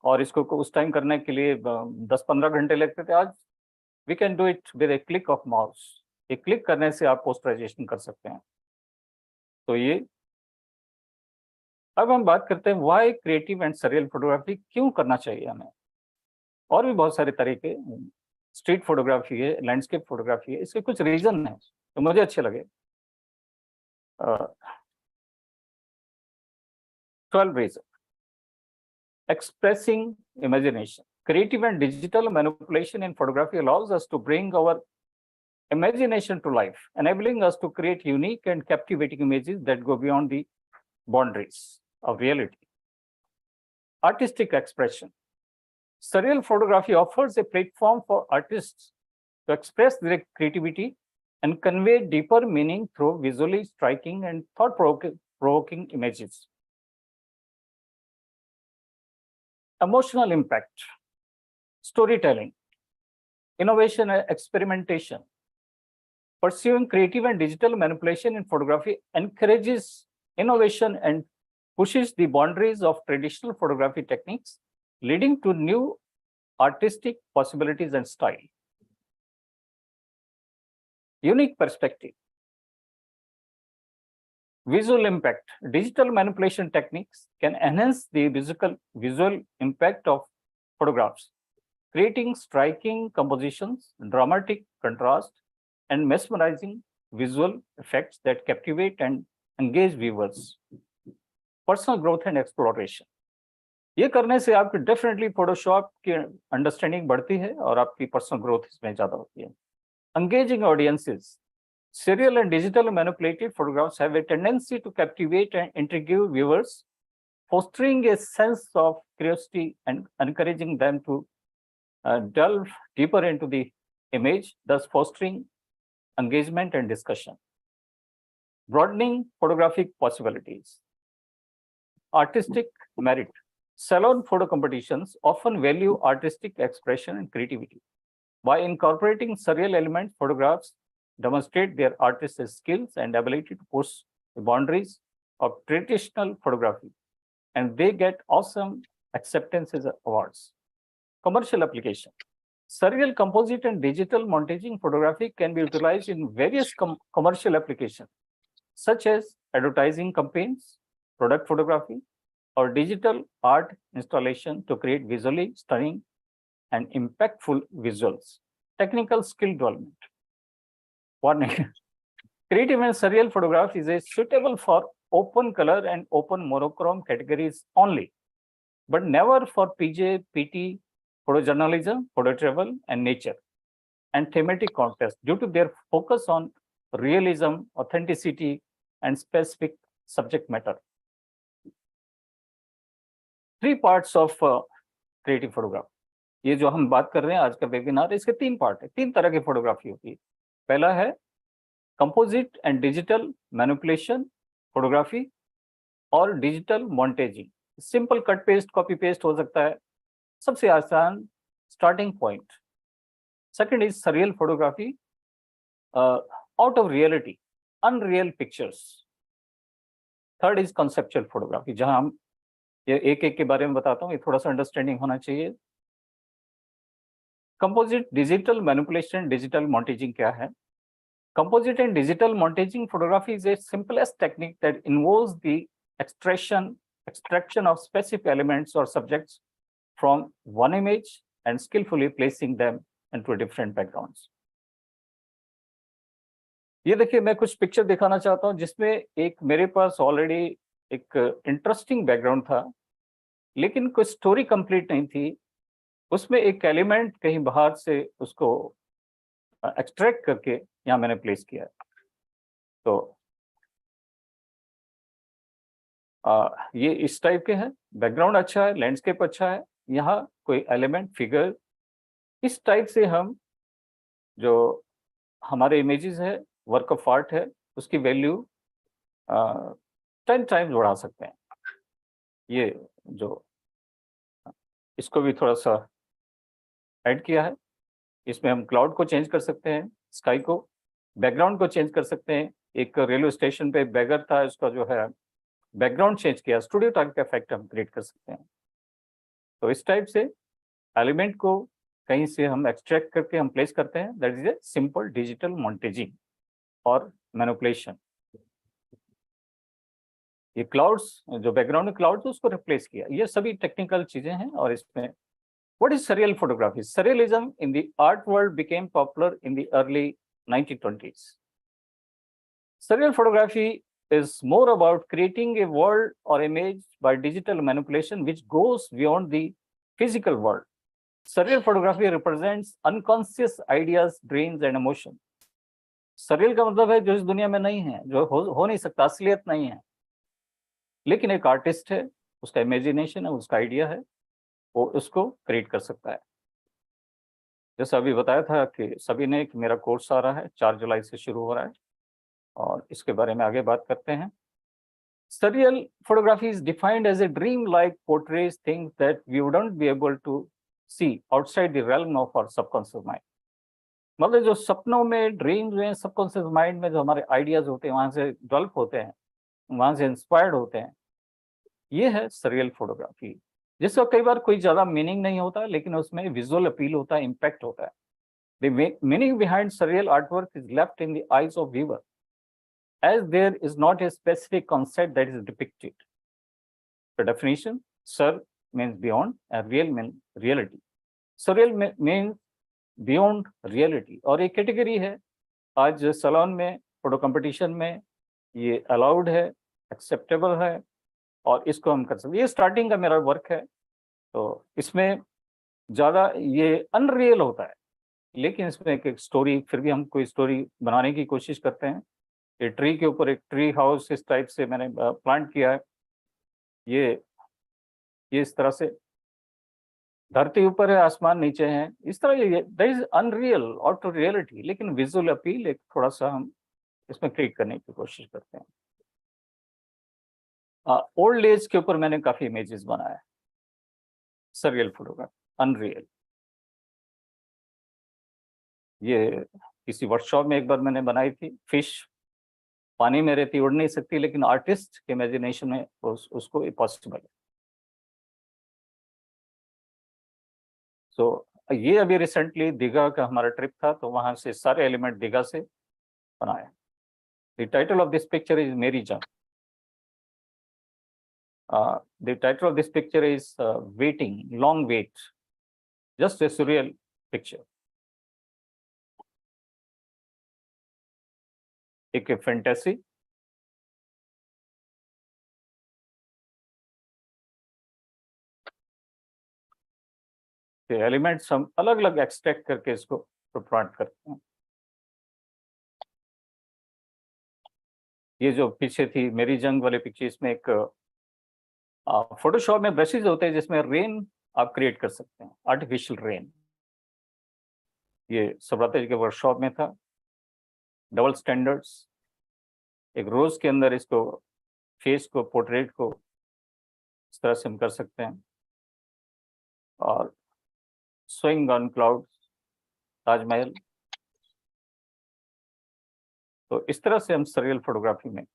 और इसको उस टाइम करने के लिए 10-15 घंटे लगते थे. आज we can do it with a click of mouse. एक क्लिक करने से आप पोस्टराइजेशन कर सकते हैं. तो ये अब हम बात करते हैं why creative and surreal photography क्यों करना चाहिए हमें. और भी बहुत सारे तरीके, स्ट्रीट फोटोग्राफी है, लैंडस्केप फोटोग्राफी है, इसके कुछ रीजन है तो मुझे अच्छे लगे. 12 reasons. Expressing imagination. Creative and digital manipulation in photography allows us to bring our imagination to life, enabling us to create unique and captivating images that go beyond the boundaries of reality. Artistic expression. Surreal photography offers a platform for artists to express their creativity and convey deeper meaning through visually striking and thought-provoking images. Emotional impact, storytelling, innovation and experimentation. Pursuing creative and digital manipulation in photography encourages innovation and pushes the boundaries of traditional photography techniques, leading to new artistic possibilities and style. Unique perspective. Visual impact. Digital manipulation techniques can enhance the visual impact of photographs, creating striking compositions, dramatic contrast, and mesmerizing visual effects that captivate and engage viewers. Personal growth and exploration. ये करने से आपकी definitely Photoshop की understanding बढ़ती है और आपकी personal growth इसमें ज्यादा होती है. Engaging audiences. Serial and digital manipulated photographs have a tendency to captivate and intrigue viewers, fostering a sense of curiosity and encouraging them to delve deeper into the image, thus fostering engagement and discussion. Broadening photographic possibilities. Artistic merit. Salon photo competitions often value artistic expression and creativity. By incorporating surreal elements, photographs demonstrate their artistic skills and ability to push the boundaries of traditional photography, and they get awesome acceptances awards. Commercial application. Surreal composite and digital montaging photography can be utilized in various commercial applications, such as advertising campaigns, product photography, or digital art installation to create visually stunning and impactful visuals. Technical skill development. Warning. Creative and surreal photography is suitable for open color and open monochrome categories only, but never for PJ, PT, photojournalism, photo travel, and nature, and thematic contest due to their focus on realism, authenticity, and specific subject matter. 3 parts of creative photography. ये जो हम बात कर रहे हैं आज का webinar, इसके 3 पार्ट है. 3 तरह की फोटोग्राफी होती है. पहला है composite and digital manipulation photography और digital montaging. Simple cut paste, copy paste हो सकता है. सबसे आसान starting point Second is surreal photography, out of reality, unreal pictures. Third is conceptual photography, जहां हम ये एक एक के बारे में बताता हूँ, ये थोड़ा सा अंडरस्टैंडिंग होना चाहिए. कंपोजिट डिजिटल मैनिपुलेशन, डिजिटल मॉन्टेजिंग क्या है? Composite and digital montaging photography is a simplest technique that involves the extraction of specific elements or subjects from one image and skillfully placing them into different backgrounds. ये देखिए, मैं कुछ picture दिखाना चाहता हूँ जिसमें एक मेरे पास ऑलरेडी एक इंटरेस्टिंग बैकग्राउंड था, लेकिन कोई स्टोरी कंप्लीट नहीं थी. उसमें एक एलिमेंट कहीं बाहर से उसको एक्सट्रैक्ट करके यहाँ मैंने प्लेस किया है. तो ये इस टाइप के हैं. बैकग्राउंड अच्छा है, लैंडस्केप अच्छा है, यहाँ कोई एलिमेंट, फिगर, इस टाइप से हम जो हमारे इमेजेस है, वर्क ऑफ आर्ट है, उसकी वैल्यू 10 टाइम्स बढ़ा सकते हैं. ये जो इसको भी थोड़ा सा ऐड किया है. इसमें हम क्लाउड को चेंज कर सकते हैं, स्काई को, बैकग्राउंड को चेंज कर सकते हैं. एक रेलवे स्टेशन पे बैगर था, इसका जो है बैकग्राउंड चेंज किया, स्टूडियो टाइप का इफेक्ट हम क्रिएट कर सकते हैं. तो इस टाइप से एलिमेंट को कहीं से हम एक्सट्रैक्ट करके हम प्लेस करते हैं. That is a simple digital montaging और मैनिपुलेशन. ये क्लाउड्स, जो बैकग्राउंड में क्लाउड्स, उसको रिप्लेस किया. ये सभी टेक्निकल चीजें हैं. और इसमें what is surreal photography? Surrealism in the art world became popular in the early 1920s. Surreal photography is more about creating a world or image by digital manipulation which goes beyond the physical world. Surreal photography represents unconscious ideas, dreams and emotions. Surreal का मतलब है जो इस दुनिया में नहीं है, जो हो नहीं सकता, असलियत नहीं है, लेकिन एक आर्टिस्ट है, उसका इमेजिनेशन है, उसका आइडिया है, वो उसको क्रिएट कर सकता है. जैसा अभी बताया था कि सभी ने, कि मेरा कोर्स आ रहा है, 4 जुलाई से शुरू हो रहा है, और इसके बारे में आगे बात करते हैं. Surreal photography is defined as a dream-like portrays things that we wouldn't be able to see outside the realm of our subconscious mind. मतलब जो सपनों में, ड्रीम्स में, सबकॉन्शियस माइंड में जो हमारे आइडियाज होते हैं, वहां से डेवलप होते हैं, वहां से इंस्पायर्ड होते हैं, ये है सरियल फोटोग्राफी, जिसका कई बार कोई ज्यादा मीनिंग नहीं होता, लेकिन उसमें विजुअल अपील होता है, इम्पैक्ट होता है. The meaning behind surreal artwork is left in the eyes of viewer, as there is not a specific concept that is depicted. The definition: sur means beyond and real means reality. Surreal means beyond reality. और एक category है, आज salon में, photo competition में ये allowed है, acceptable है, और इसको हम कर सकते हैं. ये स्टार्टिंग का मेरा वर्क है, तो इसमें ज़्यादा ये अनरियल होता है, लेकिन इसमें एक स्टोरी, फिर भी हम कोई स्टोरी बनाने की कोशिश करते हैं. ये ट्री के ऊपर एक ट्री हाउस इस टाइप से मैंने प्लांट किया है. ये इस तरह से धरती ऊपर है, आसमान नीचे है, इस तरह ये दैट इज अनरियल और टू रियलिटी, लेकिन विजुअल अपील एक थोड़ा सा हम इसमें क्रिएट करने की कोशिश करते हैं. ओल्ड एज के ऊपर मैंने काफी इमेजेस बनाया, सरियल फोटोग्राफ, अनरियल. ये किसी वर्कशॉप में एक बार मैंने बनाई थी. फिश पानी में रहती, उड़ नहीं सकती, लेकिन आर्टिस्ट के इमेजिनेशन में उसको पॉसिबल है. सो ये अभी रिसेंटली दीघा का हमारा ट्रिप था, तो वहां से सारे एलिमेंट दीघा से बनाए. The title of this picture is मेरी जंग. The title of this picture is Waiting, Long Wait. Just a surreal picture. एक फैंटेसी. एलिमेंट्स हम अलग अलग एक्सट्रैक्ट करके इसको प्रोप्लांट करते हैं. ये जो पीछे थी मेरी जंग वाली पिक्चर, इसमें एक फोटोशॉप में ब्रशेज होते हैं जिसमें रेन आप क्रिएट कर सकते हैं, आर्टिफिशियल रेन. ये सुब्रता जी के वर्कशॉप में था. डबल स्टैंडर्ड्स, एक रोज के अंदर इसको, फेस को, पोर्ट्रेट को इस तरह से हम कर सकते हैं. और स्विंग ऑन क्लाउड्स, ताजमहल। तो इस तरह से हम सरियल फोटोग्राफी में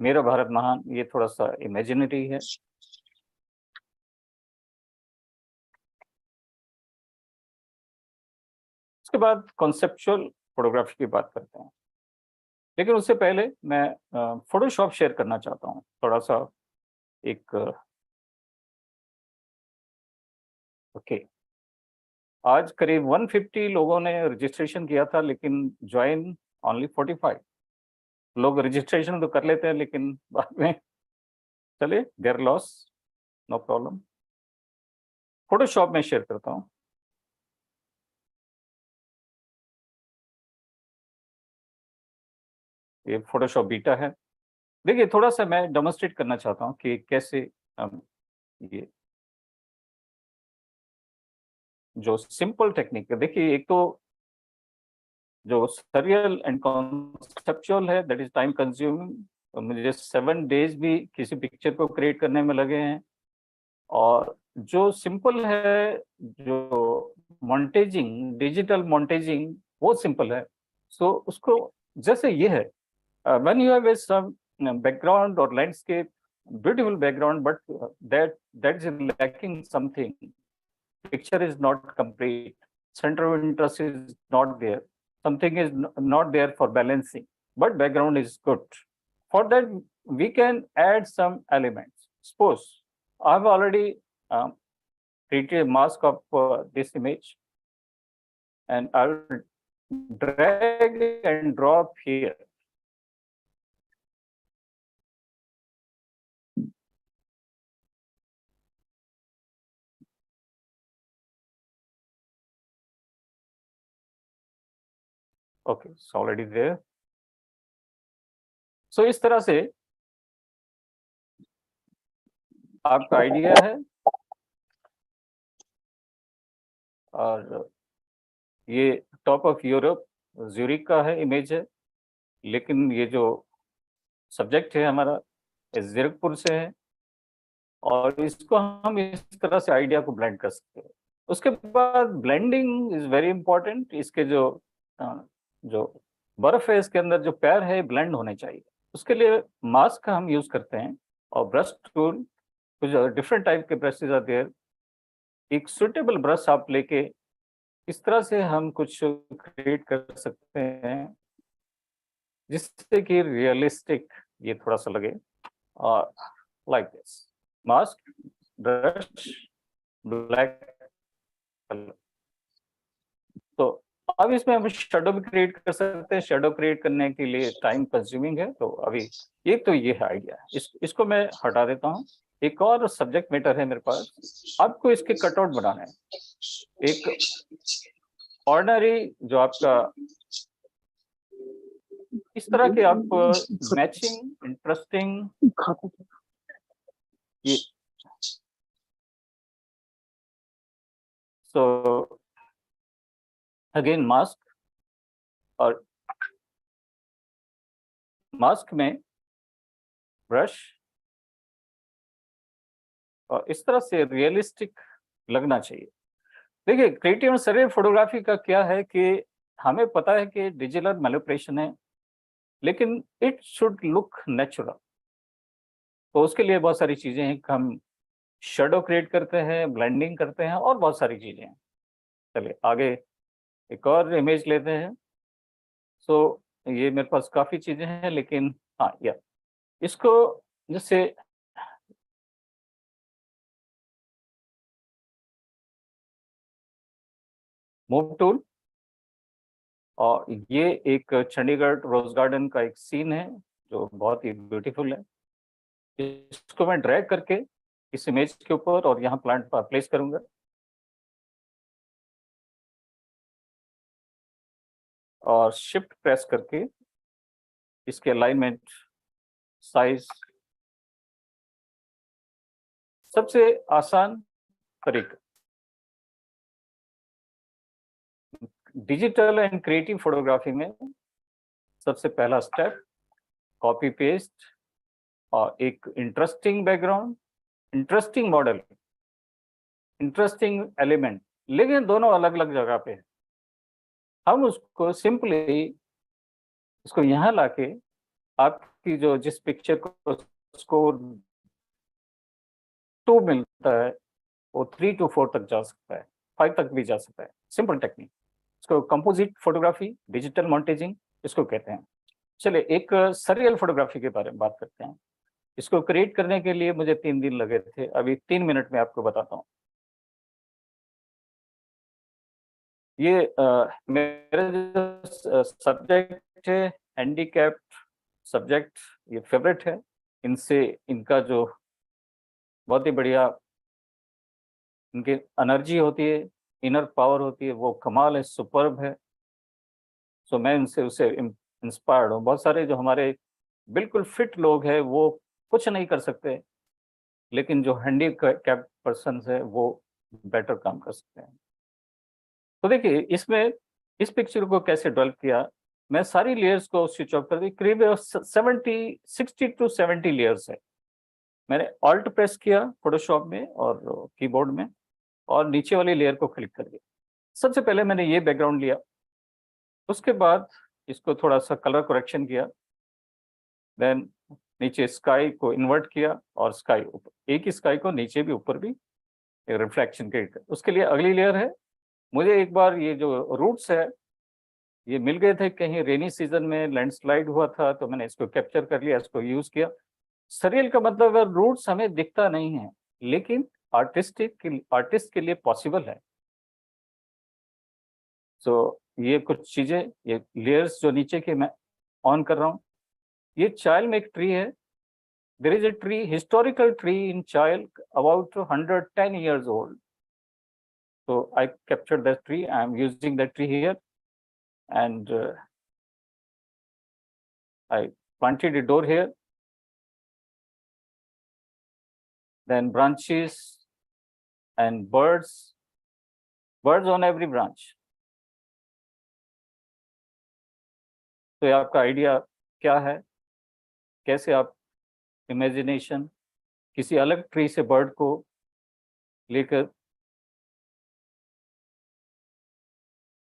मेरा भारत महान, ये थोड़ा सा इमेजिनरी है। उसके बाद कॉन्सेप्चुअल फोटोग्राफी की बात करते हैं, लेकिन उससे पहले मैं फोटोशॉप शेयर करना चाहता हूँ थोड़ा सा। एक ओके, आज करीब 150 लोगों ने रजिस्ट्रेशन किया था, लेकिन ज्वाइन ओनली 45 लोग। रजिस्ट्रेशन तो कर लेते हैं लेकिन बाद में चले there loss, no problem. Photoshop में शेयर करता हूँ। ये फोटोशॉप बीटा है। देखिए थोड़ा सा मैं डेमोन्स्ट्रेट करना चाहता हूँ कि कैसे हम ये जो सिंपल टेक्निक है, देखिए एक तो जो सरियल एंड कॉन्सेप्चुअल है दैट इज टाइम कंज्यूमिंग। मुझे 7 डेज भी किसी पिक्चर को क्रिएट करने में लगे हैं। और जो सिंपल है, जो मॉन्टेजिंग, डिजिटल मॉन्टेजिंग, वो सिंपल है। सो उसको जैसे ये है, when you have some background और landscape, beautiful background, but that is lacking something, picture is not complete, center of interest is not there, something is not there for balancing, but background is good. For that we can add some elements. Suppose I've already created a mask of this image, and I'll drag and drop here. Okay, it's already there. So इस तरह से आपका idea है, और ये top of Europe Zurich का है image है, लेकिन ये जो सब्जेक्ट है हमारा जीरकपुर से है, और इसको हम इस तरह से आइडिया को ब्लेंड कर सकते हैं। उसके बाद ब्लेंडिंग इज वेरी इंपॉर्टेंट। इसके जो बर्फ है इसके अंदर जो पैर है ब्लेंड होने चाहिए। उसके लिए मास्क का हम यूज करते हैं, और ब्रश टूल, कुछ डिफरेंट टाइप के ब्रशेज आते हैं। एक सुटेबल ब्रश आप लेके इस तरह से हम कुछ क्रिएट कर सकते हैं जिससे कि रियलिस्टिक ये थोड़ा सा लगे। और like this mask, brush, black colour. तो अब इसमें हम शेडो भी क्रिएट कर सकते हैं। शेडो क्रिएट करने के लिए टाइम कंज्यूमिंग है, तो अभी ये है आइडिया। इसको मैं हटा देता हूँ। एक और सब्जेक्ट मैटर है मेरे पास, आपको इसके कटआउट बनाना है। एक ऑर्डिनरी जो आपका इस तरह के आप मैचिंग, इंटरेस्टिंग, ये सो अगेन मास्क, और मास्क में ब्रश, और इस तरह से रियलिस्टिक लगना चाहिए। देखिए क्रिएटिव सरियल फोटोग्राफी का क्या है कि हमें पता है कि डिजिटल मैनिपुलेशन है, लेकिन इट शुड लुक नेचुरल। तो उसके लिए बहुत सारी चीजें हैं। हम शेडो क्रिएट करते हैं, ब्लेंडिंग करते हैं, और बहुत सारी चीजें हैं। चलिए आगे एक और इमेज लेते हैं। सो ये मेरे पास काफी चीजें हैं, लेकिन हाँ या इसको जैसे मूव टूल, और ये एक चंडीगढ़ रोज गार्डन का एक सीन है जो बहुत ही ब्यूटीफुल है। इसको मैं ड्रैग करके इस इमेज के ऊपर और यहाँ प्लांट पर प्लेस करूंगा, और शिफ्ट प्रेस करके इसके अलाइनमेंट, साइज, सबसे आसान तरीका डिजिटल एंड क्रिएटिव फोटोग्राफी में सबसे पहला स्टेप कॉपी पेस्ट, और एक interesting background, interesting model, interesting element लेकिन दोनों अलग अलग जगह पे है। हम उसको सिंपली इसको यहाँ लाके आपकी जो जिस पिक्चर को स्कोर 2 मिलता है वो 3 to 4 तक जा सकता है, 5 तक भी जा सकता है। सिंपल टेक्निक, इसको कंपोजिट फोटोग्राफी, डिजिटल मॉन्टेजिंग इसको कहते हैं। चलिए एक सरियल फोटोग्राफी के बारे में बात करते हैं। इसको क्रिएट करने के लिए मुझे 3 दिन लगे थे, अभी 3 मिनट में आपको बताता हूँ। ये मेरा जो सब्जेक्ट है हैंडीकैप्ड सब्जेक्ट, ये फेवरेट है। इनसे इनका जो बहुत ही बढ़िया इनकी एनर्जी होती है, इनर पावर होती है, वो कमाल है, सुपर्ब है। सो मैं इनसे उसे इंस्पायर्ड हूँ। बहुत सारे जो हमारे बिल्कुल फिट लोग हैं वो कुछ नहीं कर सकते, लेकिन जो हैंडीकैप्ड पर्सन है वो बेटर काम कर सकते हैं। तो देखिए इसमें इस पिक्चर को कैसे डेवलप किया, मैं सारी लेयर्स को स्विच ऑफ कर दी। करीब 60 to 70 लेयर्स है। मैंने ऑल्ट प्रेस किया फोटोशॉप में और कीबोर्ड में, और नीचे वाली लेयर को क्लिक कर दिया। सबसे पहले मैंने ये बैकग्राउंड लिया, उसके बाद इसको थोड़ा सा कलर करेक्शन किया, देन नीचे स्काई को इन्वर्ट किया और स्काई ऊपर, एक ही स्काई को नीचे भी ऊपर भी रिफ्लेक्शन क्रिएट कर। उसके लिए अगली लेयर है, मुझे एक बार ये जो रूट्स है ये मिल गए थे, कहीं रेनी सीजन में लैंडस्लाइड हुआ था तो मैंने इसको कैप्चर कर लिया, इसको यूज किया। सरियल का मतलब है रूट्स हमें दिखता नहीं है, लेकिन आर्टिस्ट के लिए पॉसिबल है। सो ये कुछ चीजें, ये लेयर्स जो नीचे के मैं ऑन कर रहा हूँ। ये चाइल्ड में एक ट्री है, there is a tree, historical tree in child about 110 years old. So I captured that tree. I am using that tree here, and I planted a door here. Then branches and birds on every branch. तो ये आपका idea क्या है, कैसे आप imagination किसी अलग tree से बर्ड को लेकर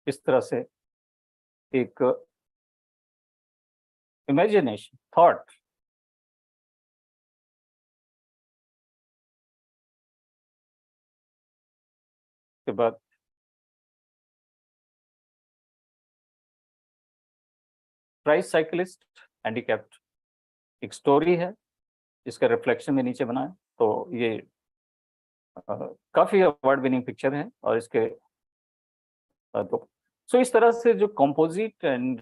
इस तरह से एक इमेजिनेशन थॉट के बाद ट्राई साइकिलिस्ट हैंडीकैप्ड एक स्टोरी है जिसका रिफ्लेक्शन में नीचे बना है। तो ये काफी अवार्ड विनिंग पिक्चर है, और इसके तो सो इस तरह से जो कंपोजिट एंड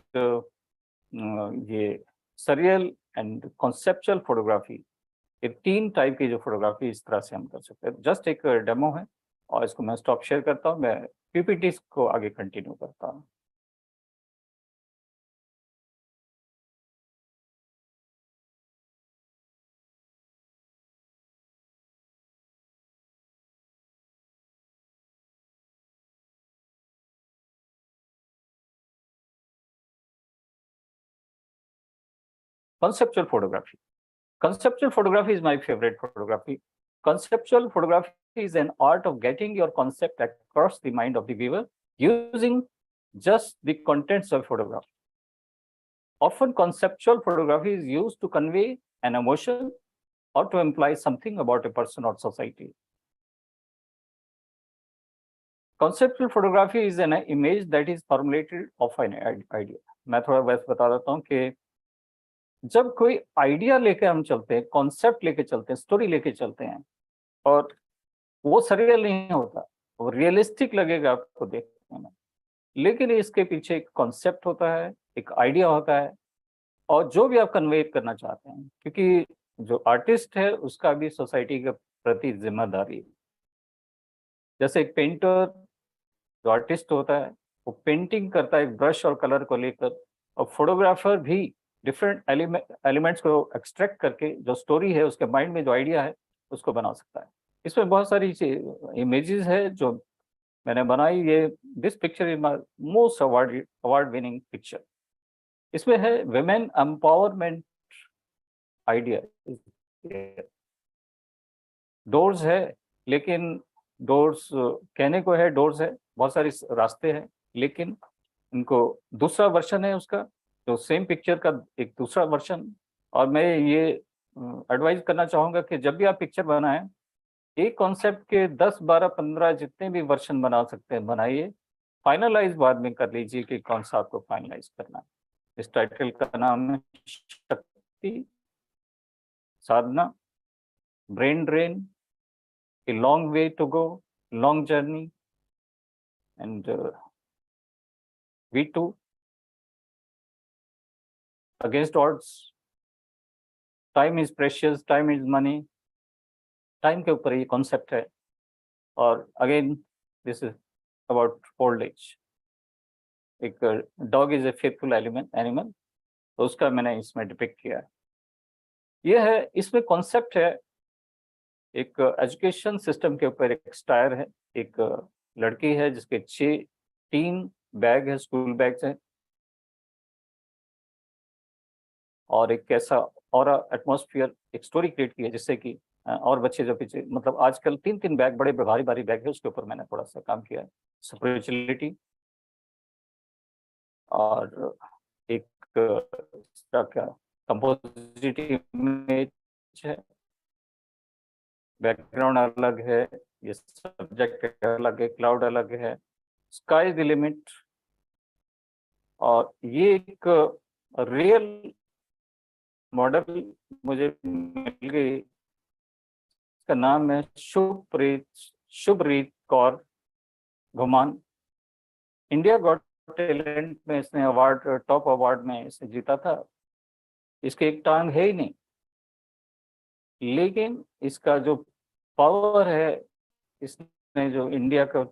ये सरियल एंड कॉन्सेप्चुअल फोटोग्राफी, ये 3 टाइप की जो फोटोग्राफी इस तरह से हम कर सकते हैं। जस्ट एक डेमो है और इसको मैं स्टॉप शेयर करता हूँ, मैं पीपीटी को आगे कंटिन्यू करता हूँ। Conceptual photography. Conceptual photography is my favorite photography. Conceptual photography is an art of getting your concept across the mind of the viewer using just the contents of photograph. Often conceptual photography is used to convey an emotion or to imply something about a person or society. Conceptual photography is an image that is formulated of an idea. मैं थोड़ा वैसे बता देता हूँ कि जब कोई idea लेके हम चलते हैं, कॉन्सेप्ट लेके चलते हैं, स्टोरी लेके चलते हैं, और वो सरियल नहीं होता, वो रियलिस्टिक लगेगा आपको देखने में, लेकिन इसके पीछे एक कॉन्सेप्ट होता है, एक आइडिया होता है, और जो भी आप कन्वे करना चाहते हैं, क्योंकि जो आर्टिस्ट है उसका भी सोसाइटी के प्रति जिम्मेदारी है। जैसे एक पेंटर जो आर्टिस्ट होता है वो पेंटिंग करता है ब्रश और कलर को लेकर, और फोटोग्राफर भी डिफरेंट एलिमेंट्स को एक्सट्रैक्ट करके जो स्टोरी है उसके माइंड में जो आइडिया है उसको बना सकता है। इसमें बहुत सारी इमेजेस है जो मैंने बनाई। ये this picture is my most award winning picture. इसमें है विमेन एम्पावरमेंट आइडिया। डोर्स है, लेकिन डोर्स कहने को है, डोर्स है, बहुत सारे रास्ते हैं, लेकिन इनको दूसरा वर्जन है उसका, तो सेम पिक्चर का एक दूसरा वर्जन। और मैं ये एडवाइस करना चाहूँगा कि जब भी आप पिक्चर बनाएं, एक कॉन्सेप्ट के 10, 12, 15 जितने भी वर्जन बना सकते हैं बनाइए, फाइनलाइज बाद में कर लीजिए कि कौन सा आपको फाइनलाइज करना है। इस टाइटल का नाम है Shakti, Sadhana, brain drain, a long way to go, long journey, and V2 against odds. Time is precious, time is money. Time के ऊपर ये concept है। और again, this is about old age. एक dog is a faithful animal, तो उसका मैंने इसमें डिपिक्ट किया है। ये है, इसमें कॉन्सेप्ट है, एक एजुकेशन सिस्टम के ऊपर एक स्टायर है, एक लड़की है जिसके 3 बैग है, स्कूल बैग्स हैं, और एक कैसा और एटमॉस्फेयर, एक स्टोरी क्रिएट की है जिससे कि और बच्चे जो पीछे, मतलब आजकल 3 बैग, बड़े भारी भारी बैग है, उसके ऊपर मैंने थोड़ा सा काम किया है। स्पिरिचुअलिटी और एक क्या कंपोजिटिव इमेज है, बैकग्राउंड अलग है, ये सब्जेक्ट अलग है, क्लाउड अलग है, स्काई इज द लिमिट। और ये एक रियल मॉडल मुझे मिल गई, इसका नाम है शुभरीत कौर घुमान। इंडिया गॉट टैलेंट में इसने अवार्ड, टॉप अवार्ड में इसने जीता था। इसके एक टांग है ही नहीं, लेकिन इसका जो पावर है, इसने जो इंडिया का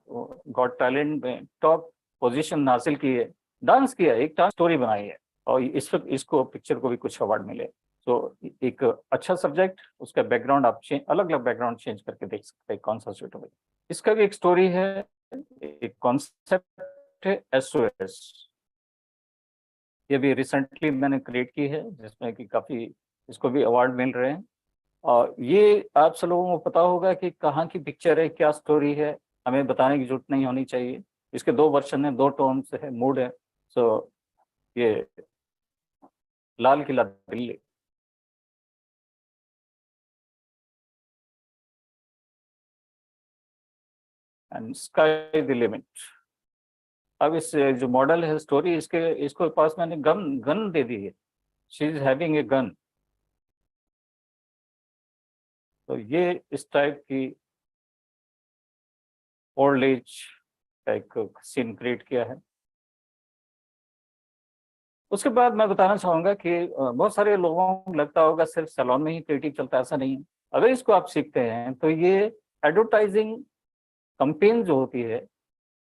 गॉट टैलेंट में टॉप पोजीशन हासिल की है, डांस किया, एक टांग स्टोरी बनाई है, और इसको पिक्चर को भी कुछ अवार्ड मिले। तो एक अच्छा सब्जेक्ट, उसका बैकग्राउंड आप अलग अलग बैकग्राउंड चेंज करके देख सकते हैं कौन सा सूटेबल। इसका भी एक स्टोरी है, एक कॉन्सेप्ट है SOS, ये भी रिसेंटली मैंने क्रिएट की है, जिसमें कि काफी इसको भी अवार्ड मिल रहे हैं। और ये आप सब लोगों को पता होगा कि कहाँ की पिक्चर है, क्या स्टोरी है, हमें बताने की जरूरत नहीं होनी चाहिए। इसके 2 वर्जन है, 2 टोन्स है, मूड है। सो ये Lal Qila Delhi, and sky the limit. अब इस जो मॉडल है स्टोरी, इसको पास मैंने गन दे दी है, she is having a gun. तो ये इस टाइप की ओल्ड एज का एक सीन क्रिएट किया है। उसके बाद मैं बताना चाहूंगा कि बहुत सारे लोगों को लगता होगा सिर्फ सैलून में ही क्रिएटिव चलता है, ऐसा नहीं है। अगर इसको आप सीखते हैं तो ये एडवर्टाइजिंग कंपेन जो होती है,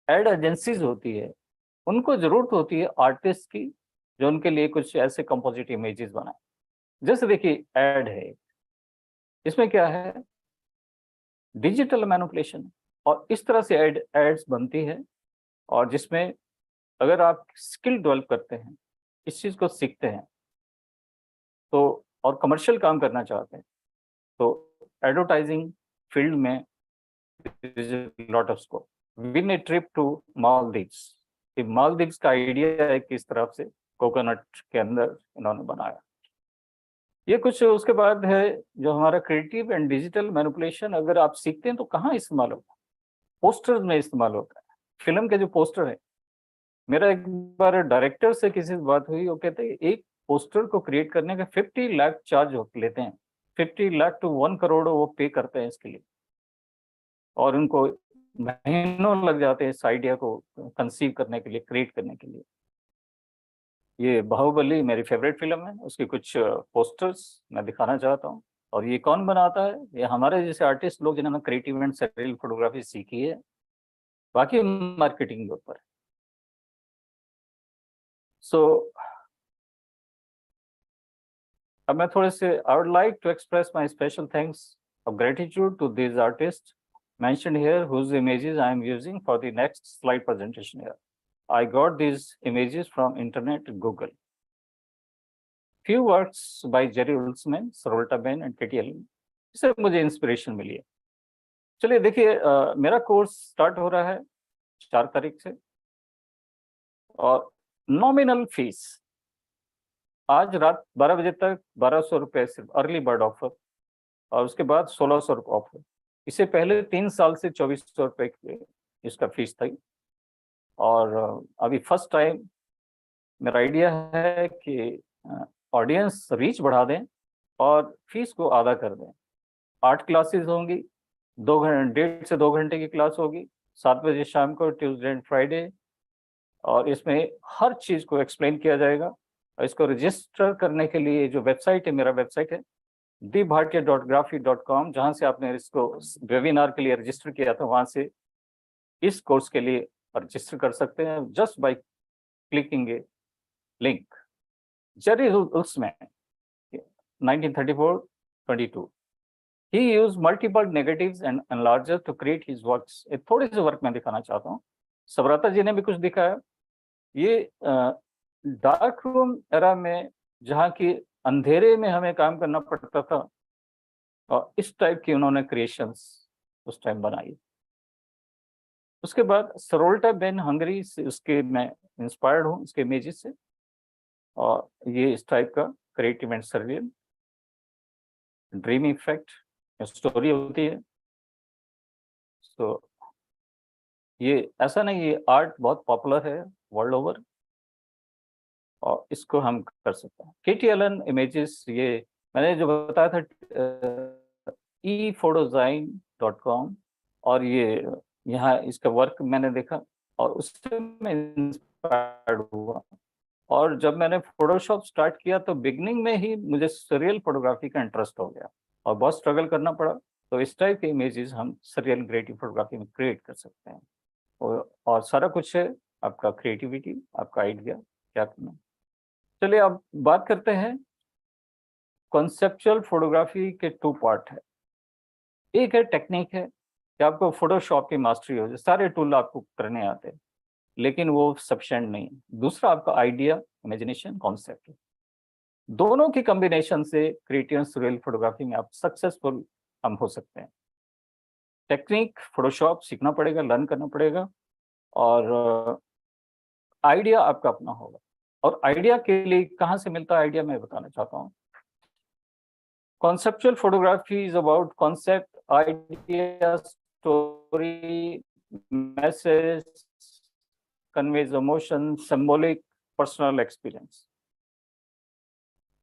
एड एजेंसीज होती है, उनको जरूरत होती है आर्टिस्ट की, जो उनके लिए कुछ ऐसे कंपोजिट इमेजेस बनाए। जैसे देखिए एड है, इसमें क्या है, डिजिटल मैनिपुलेशन, और इस तरह से एड्स बनती है, और जिसमें अगर आप स्किल डेवलप करते हैं, इस चीज को सीखते हैं, तो और कमर्शियल काम करना चाहते हैं, तो एडवर्टाइजिंग फील्ड में lot of scope. Win a trip to Maldives, Maldives का आइडिया है किस तरफ से कोकोनट के अंदर इन्होंने बनाया। ये कुछ उसके बाद है जो हमारा क्रिएटिव एंड डिजिटल मैनिपुलेशन, अगर आप सीखते हैं तो कहाँ इस्तेमाल होता है, पोस्टर्स में इस्तेमाल होता है। फिल्म के जो पोस्टर है, मेरा एक बार डायरेक्टर से किसी से बात हुई, वो कहते हैं एक पोस्टर को क्रिएट करने का 50 लाख चार्ज लेते हैं, 50 लाख to 1 करोड़ वो पे करते हैं इसके लिए, और उनको महीनों लग जाते हैं इस आइडिया को कंसीव करने के लिए, क्रिएट करने के लिए। ये बाहुबली मेरी फेवरेट फिल्म है, उसके कुछ पोस्टर्स मैं दिखाना चाहता हूँ। और ये कौन बनाता है, ये हमारे जैसे आर्टिस्ट लोग जिन्होंने क्रिएटिव एंड सरियल फोटोग्राफी सीखी है, बाकी मार्केटिंग के ऊपर। सो अब मैं थोड़े से, I would like to express my special thanks of gratitude to these artists mentioned here, whose images I am using for the next slide presentation here. I got these images from internet, Google. Few works by Jerry Ulsman, Sarolta Ben and Katie Allen, इससे मुझे inspiration मिली है। चलिए देखिए, मेरा course start हो रहा है 4 तारीख से, और नॉमिनल फीस आज रात 12 बजे तक 1200 रुपये सिर्फ अर्ली बर्ड ऑफर, और उसके बाद 1600 रुपये ऑफर। इससे पहले 3 साल से 2400 रुपये इसका फीस थी, और अभी फर्स्ट टाइम मेरा आइडिया है कि ऑडियंस रीच बढ़ा दें और फीस को आधा कर दें। 8 क्लासेस होंगी, 1.5 से 2 घंटे की क्लास होगी, 7 बजे शाम को, ट्यूसडे एंड फ्राइडे, और इसमें हर चीज़ को एक्सप्लेन किया जाएगा। और इसको रजिस्टर करने के लिए जो वेबसाइट है, मेरा वेबसाइट है dibhatia.graphy.com, जहाँ से आपने इसको वेबिनार के लिए रजिस्टर किया था, वहाँ से इस कोर्स के लिए रजिस्टर कर सकते हैं just by clicking A link. Jerry उसमें 1934-22 he used multiple negatives and enlarger to create his works। एक थोड़े से वर्क में दिखाना चाहता हूँ। सब्राता जी ने भी कुछ दिखाया। ये डार्क रूम एरा में, जहाँ की अंधेरे में हमें काम करना पड़ता था, और इस टाइप की उन्होंने क्रिएशंस उस टाइम बनाई। उसके बाद सरोल्टा बेन हंगरी से उसके मैं इंस्पायर्ड हूँ, इसके इमेजेस से, और ये इस टाइप का creative and surreal dream effect story होती है। तो ये ऐसा नहीं, ये आर्ट बहुत पॉपुलर है वर्ल्ड ओवर, और इसको हम कर सकते हैं। केटी एलन इमेजेस, ये मैंने जो बताया था efotozyme.com, और ये यहाँ इसका वर्क मैंने देखा और उससे मैं इंस्पायर्ड हुआ। और जब मैंने फोटोशॉप स्टार्ट किया तो बिगनिंग में ही मुझे सरियल फोटोग्राफी का इंटरेस्ट हो गया और बहुत स्ट्रगल करना पड़ा। तो इस टाइप के इमेजेस हम सरियल क्रिएटिव फोटोग्राफी में क्रिएट कर सकते हैं, और सारा कुछ है आपका क्रिएटिविटी, आपका आइडिया क्या करना। चलिए अब बात करते हैं। कॉन्सेप्चुअल फोटोग्राफी के 2 पार्ट है। एक है टेक्निक है कि आपको फोटोशॉप की मास्टरी हो जाए, सारे टूल आपको करने आते हैं, लेकिन वो सफिशिएंट नहीं। दूसरा आपका आइडिया, इमेजिनेशन, कॉन्सेप्ट। दोनों की कॉम्बिनेशन से क्रिएटिव सरियल फोटोग्राफी में आप सक्सेसफुल हम हो सकते हैं। टेक्निक फोटोशॉप सीखना पड़ेगा, लर्न करना पड़ेगा, और आइडिया आपका अपना होगा। और आइडिया के लिए कहाँ से मिलता है आइडिया, मैं बताना चाहता हूँ। Conceptual photography is about concept, idea, story, message, conveys emotion, symbolic, personal experience.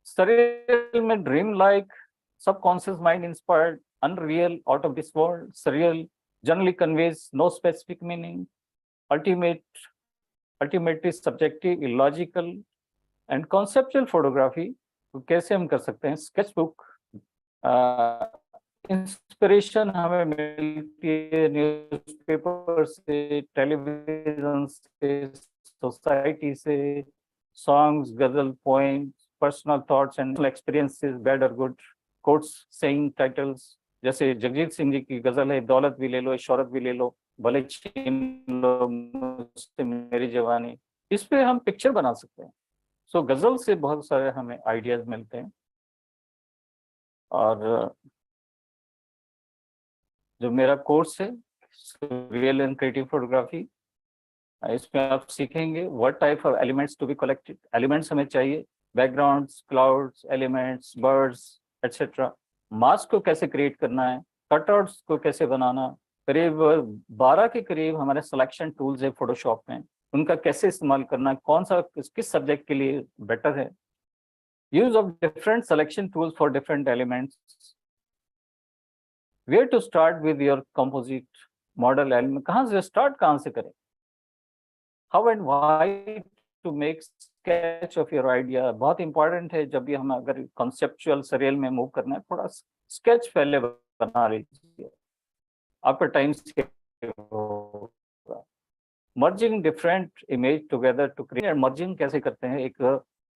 Surreal में dream like, subconscious mind inspired, unreal, out of this world. Surreal generally conveys no specific meaning, ultimately subjective, illogical, and conceptual photography तो कैसे हम कर सकते हैं। Sketchbook inspiration हमें मिलती है न्यूज़पेपर से, टेलीविजन से, सोसाइटी से, सॉन्ग्स, गजल, poem, personal thoughts and experiences, bad और गुड, कोट्स, सेइंग, टाइटल्स। जैसे जगजीत सिंह जी की गजल है, दौलत भी ले लो, शोहरत भी ले लो, भले छीन लो मुझसे मेरी जवानी। इस पे हम पिक्चर बना सकते हैं। सो गजल से बहुत सारे हमें आइडियाज मिलते हैं। और जो मेरा कोर्स है रियल एंड क्रिएटिव फोटोग्राफी, इसमें आप सीखेंगे what type of elements to be collected. Elements हमें चाहिए, backgrounds, clouds, elements, birds etcetera. Mask को कैसे क्रिएट करना है, कटआउट्स को कैसे बनाना। करीब 12 के करीब हमारे सिलेक्शन टूल्स है फोटोशॉप में, उनका कैसे इस्तेमाल करना है, कौन सा किस सब्जेक्ट के लिए बेटर है। Use of different selection tools for different elements. Where to start with your composite model element, कहाँ से स्टार्ट, कहाँ से करें। How and why to make sketch of your idea, बहुत इंपॉर्टेंट है। जब भी हम अगर कॉन्सेप्चुअल सरियल में मूव करना है, थोड़ा स्केच पहले बना लीजिए, आपका टाइम सेव होगा। Merging different image together to create, merging कैसे करते हैं एक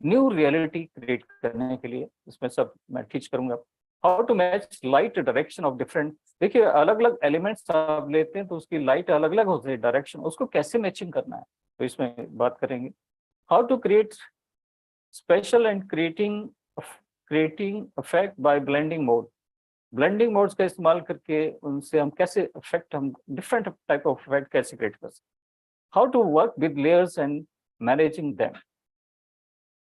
न्यू रियलिटी क्रिएट करने के लिए, इसमें सब मैं टीच करूंगा। How to match light direction of different, देखिए अलग अलग एलिमेंट्स आप लेते हैं तो उसकी लाइट अलग अलग होती है, डायरेक्शन, उसको कैसे मैचिंग करना है, तो इसमें बात करेंगे। How to create special and creating effect by blending mode, blending modes का इस्तेमाल करके उनसे हम कैसे इफेक्ट, हम डिफरेंट टाइप ऑफ इफेक्ट कैसे क्रिएट कर सकते, how to work with layers and managing them.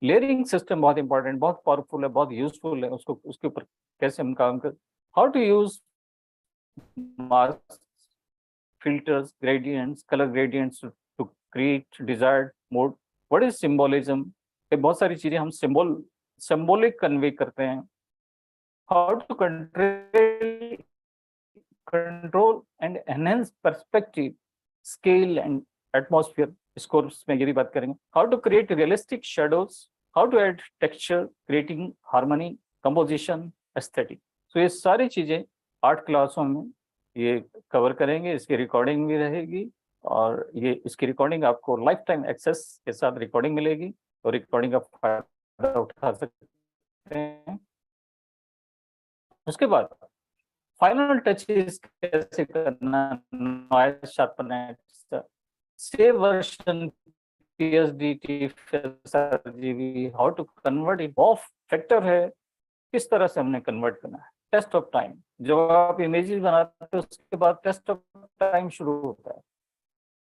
Layering system बहुत इंपॉर्टेंट, बहुत पावरफुल है, बहुत यूजफुल है, उसको उसके ऊपर कैसे हम काम कर, how to use mask, filters, gradients, color gradients to create desired mode. What is symbolism? ये बहुत सारी चीजें हम symbolic कन्वे करते हैं। How to control and enhance perspective, scale and atmosphere. इस कोर्स में ये भी बात करेंगे। How to create realistic shadows, how to add texture, creating harmony, composition, aesthetic. So ये सारी चीजें 8 क्लासों में ये कवर करेंगे। इसकी रिकॉर्डिंग भी रहेगी और ये इसकी रिकॉर्डिंग आपको लाइफ टाइम एक्सेस के साथ रिकॉर्डिंग मिलेगी, और रिकॉर्डिंग का फायदा उठा सकते हैं। उसके बाद फाइनल टचेस कैसे करना, noise sharpness, save version, PSD, RGB, how to convert it, of factor है, किस तरह से हमने कन्वर्ट करना है, टेस्ट ऑफ टाइम। जब आप इमेजेस बनाते हो उसके बाद टेस्ट ऑफ टाइम शुरू होता है,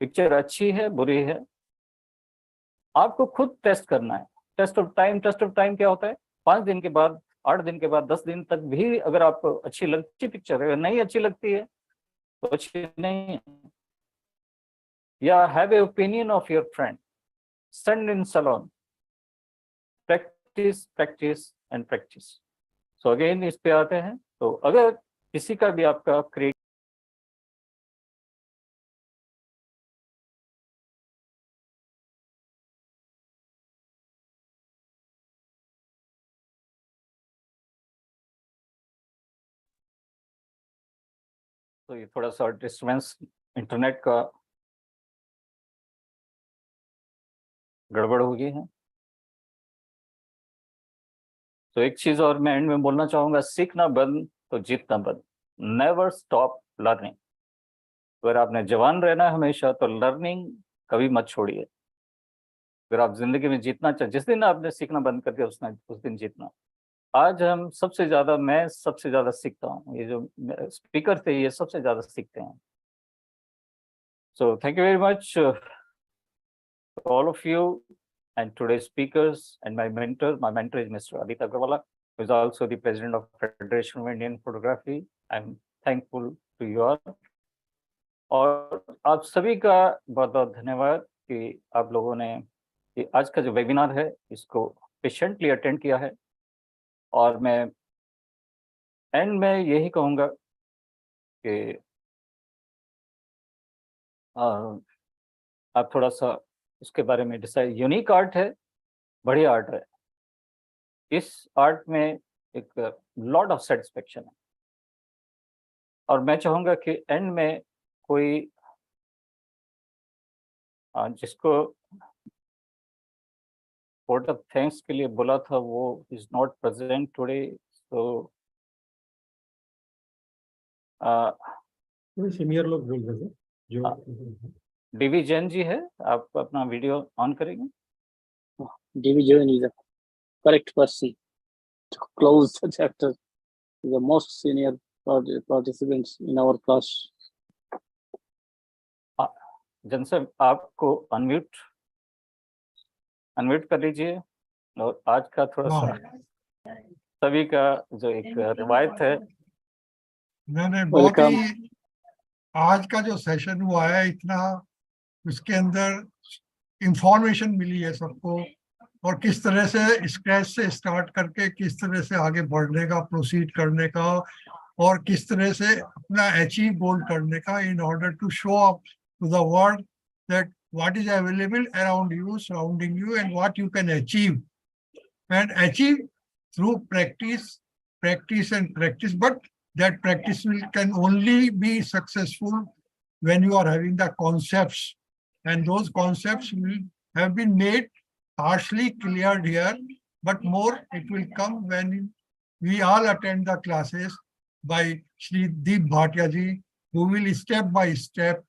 पिक्चर अच्छी है बुरी है, आपको खुद टेस्ट करना है। टेस्ट ऑफ टाइम क्या होता है, 5 दिन के बाद, 8 दिन के बाद, 10 दिन तक भी अगर आपको अच्छी पिक्चर है, नहीं अच्छी लगती है तो अच्छी नहीं है, या have a opinion of your friend, send in salon, practice and practice. So again इस पे आते हैं। तो अगर किसी का भी आपका क्रिएट तो ये थोड़ा सा डिस्टर्बेंस इंटरनेट का गड़बड़ हो गई है। तो एक चीज और मैं एंड में बोलना चाहूंगा, सीखना बंद तो जीतना बंद, नेवर स्टॉप लर्निंग। अगर आपने जवान रहना है हमेशा तो लर्निंग कभी मत छोड़िए। अगर आप जिंदगी में जीतना चाहते, जिस दिन आपने सीखना बंद कर दिया उस दिन जीतना। आज मैं सबसे ज्यादा सीखता हूँ, ये जो स्पीकर थे ये सबसे ज्यादा सीखते हैं। So thank you very much all of you and today's speakers and my mentor is Mr. Aditya Agarwala, who is also the president of Federation of Indian Photography. I'm thankful to you all. और आप सभी का बहुत बहुत धन्यवाद कि आप लोगों ने आज का जो वेबिनार है इसको पेशेंटली अटेंड किया है। और मैं एंड में यही कहूँगा कि आप थोड़ा सा उसके बारे में डिसाइड, यूनिक आर्ट है, बढ़िया आर्ट है, इस आर्ट में एक लॉट ऑफ सेटिस्फेक्शन है। और मैं चाहूँगा कि एंड में कोई जिसको वोट ऑफ थैंक्स के लिए बोला था वो इज नॉट प्रेजेंट टुडे, तो सीनियर लोग बोल रहे थे जो डीवी जैन जी है, आप अपना वीडियो ऑन करेंगे। DV Jain is a correct person to close the chapter. The most senior participants in our class. जन सर आपको अनम्यूट कर लीजिए। और आज का थोड़ा सा सभी का जो एक रिवायत है, मैंने बहुत ही आज का जो सेशन हुआ है इतना, उसके अंदर इंफॉर्मेशन मिली है सबको, और किस तरह से स्क्रैच से स्टार्ट करके किस तरह से आगे बढ़ने का, प्रोसीड करने का, और किस तरह से अपना अचीव गोल करने का, in order to show up to the world that what is available around you, surrounding you, and what you can achieve through practice and practice. But that practice can only be successful when you are having the concepts, and those concepts will have been made partially cleared here, but more it will come when we all attend the classes by Shri Deep Bhatia ji, who will step by step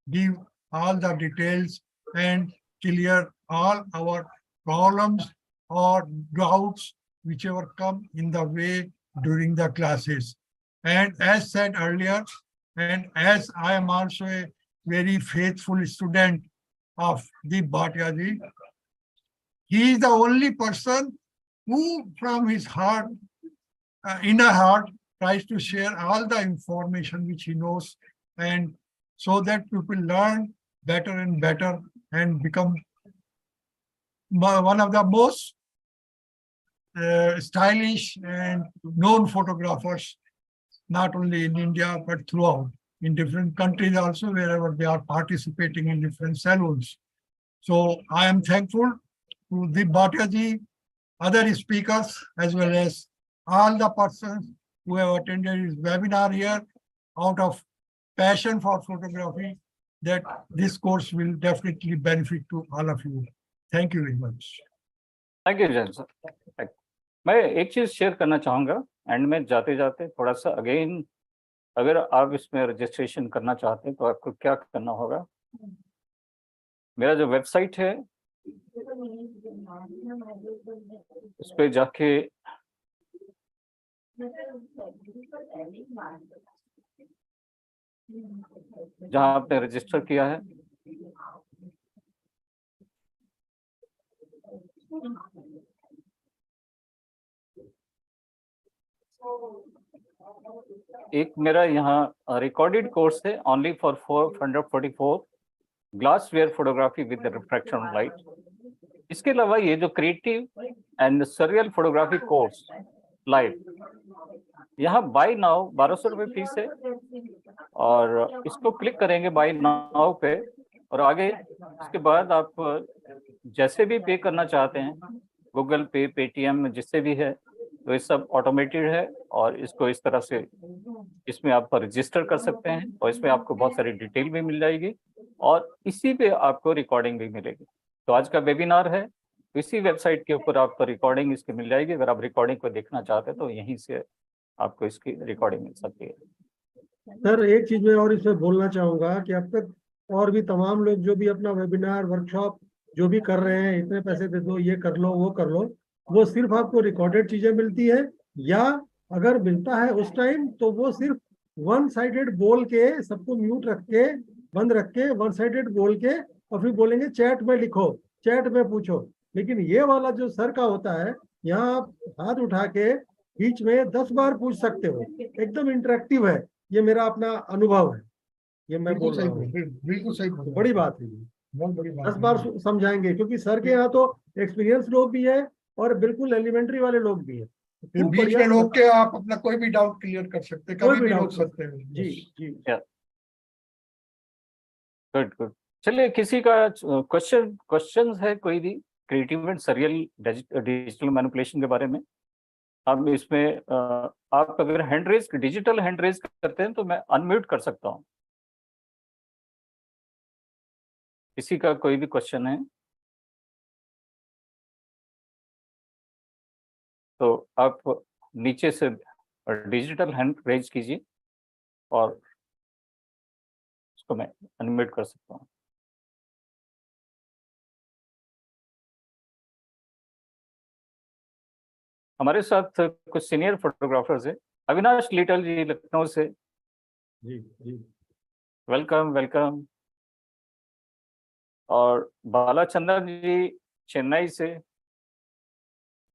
give all the details and clear all our problems or doubts whichever come in the way during the classes. And as said earlier, and as I am also a very faithful student of Deep Bhatia ji, he is the only person who from his heart, inner heart, tries to share all the information which he knows, and so that people learn better and better and become one of the most stylish and known photographers, not only in India, but throughout, in different countries also, wherever they are participating in different salons. So I am thankful to Deep Bhatia ji, other speakers, as well as all the persons who have attended his webinar here out of passion for photography, that this course will definitely benefit to all of you. Thank you very much. Thank you Jain sir. मैं एक चीज share करना चाहूंगा and में जाते जाते थोड़ा सा अगेन, अगर आप इसमें रजिस्ट्रेशन करना चाहते हैं तो आपको क्या करना होगा। मेरा जो वेबसाइट है उस पर जाके जहां आपने रजिस्टर किया है एक मेरा यहाँ रिकॉर्डेड कोर्स है only for 444 glassware photography with refraction light. इसके अलावा ये जो creative and surreal photography course live, यहाँ बाय नाउ 1200 रुपये फीस है और इसको क्लिक करेंगे बाय नाउ पे और आगे इसके बाद आप जैसे भी पे करना चाहते हैं, गूगल पे, पेटीएम, जिससे भी है, तो ये सब ऑटोमेटेड है और इसको इस तरह से इसमें आप रजिस्टर कर सकते हैं और इसमें आपको बहुत सारी डिटेल भी मिल जाएगी और इसी पे आपको रिकॉर्डिंग भी मिलेगी। तो आज का वेबिनार है, इसी वेबसाइट के ऊपर आपको रिकॉर्डिंग इसकी मिल जाएगी। अगर आप रिकॉर्डिंग को देखना चाहते हैं तो यहीं से आपको इसकी रिकॉर्डिंग मिल सकती है। सर एक चीज मैं और इसमें बोलना चाहूंगा कि अब तक और भी तमाम लोग जो भी अपना वेबिनार, वर्कशॉप जो भी कर रहे हैं, इतने पैसे दे दो, ये कर लो, वो कर लो, वो सिर्फ आपको रिकॉर्डेड चीजें मिलती है, या अगर मिलता है उस टाइम तो वो सिर्फ वन साइडेड बोल के, सबको म्यूट रख के, बंद रख के, वन साइडेड बोल के और फिर बोलेंगे चैट में लिखो, चैट में पूछो। लेकिन ये वाला जो सर का होता है, यहाँ आप हाथ उठा के बीच में 10 बार पूछ सकते हो, एकदम इंटरेक्टिव है। ये मेरा अपना अनुभव है, ये मैं बोल रहा हूँ, बिल्कुल सही, बड़ी बात है, बहुत बड़ी बात 10 बार समझाएंगे, क्योंकि सर के यहाँ तो एक्सपीरियंस लोग भी है और बिल्कुल एलिमेंट्री वाले लोग भी है। बीच में लोग के आप अपना कोई भी डाउट क्लियर कर सकते हैं, कभी भी रोक सकते हैं। जी जी, गुड गुड। चलिए, किसी का क्वेश्चन है कोई भी creative and surreal digital manipulation के बारे में? अब इसमें आप अगर hand raise, digital hand raise करते हैं तो मैं अनम्यूट कर सकता हूँ। किसी का कोई भी क्वेश्चन है तो आप नीचे से डिजिटल हैंड रेज कीजिए और उसको मैं अनम्यूट कर सकता हूँ। हमारे साथ कुछ सीनियर फोटोग्राफर्स हैं। अविनाश लिटल जी लखनऊ से, जी जी, वेलकम वेलकम। और बालाचंद्रन जी चेन्नई से।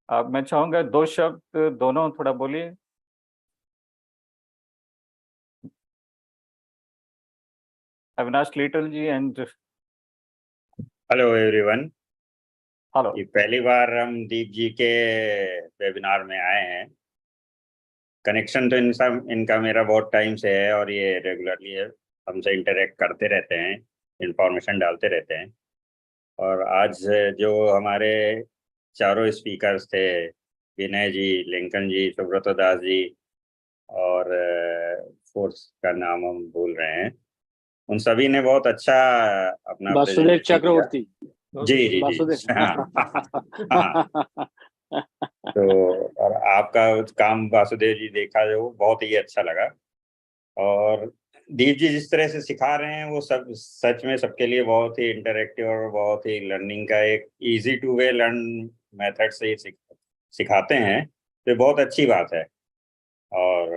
अब मैं चाहूंगा 2 शब्द दोनों थोड़ा बोलिए। Avinash little ji and hello everyone. Hello. ये पहली बार हम दीप जी के वेबिनार में आए हैं। कनेक्शन तो इनका मेरा बहुत टाइम से है और ये रेगुलरली हमसे इंटरेक्ट करते रहते हैं, इंफॉर्मेशन डालते रहते हैं। और आज जो हमारे चारों स्पीकर्स थे, विनय जी, लिंकन जी, सुब्रतो दास जी और फोर्स का नाम हम भूल रहे हैं, उन सभी ने बहुत अच्छा अपना वासुदेव चक्रवर्ती जी जी जी, हाँ हाँ। तो और आपका काम वासुदेव जी देखा जो बहुत ही अच्छा लगा। और दीप जी जिस तरह से सिखा रहे हैं वो सब सच में सबके लिए बहुत ही इंटरेक्टिव और बहुत ही लर्निंग का एक easy two way learn method से ही सिखाते हैं, तो बहुत अच्छी बात है। और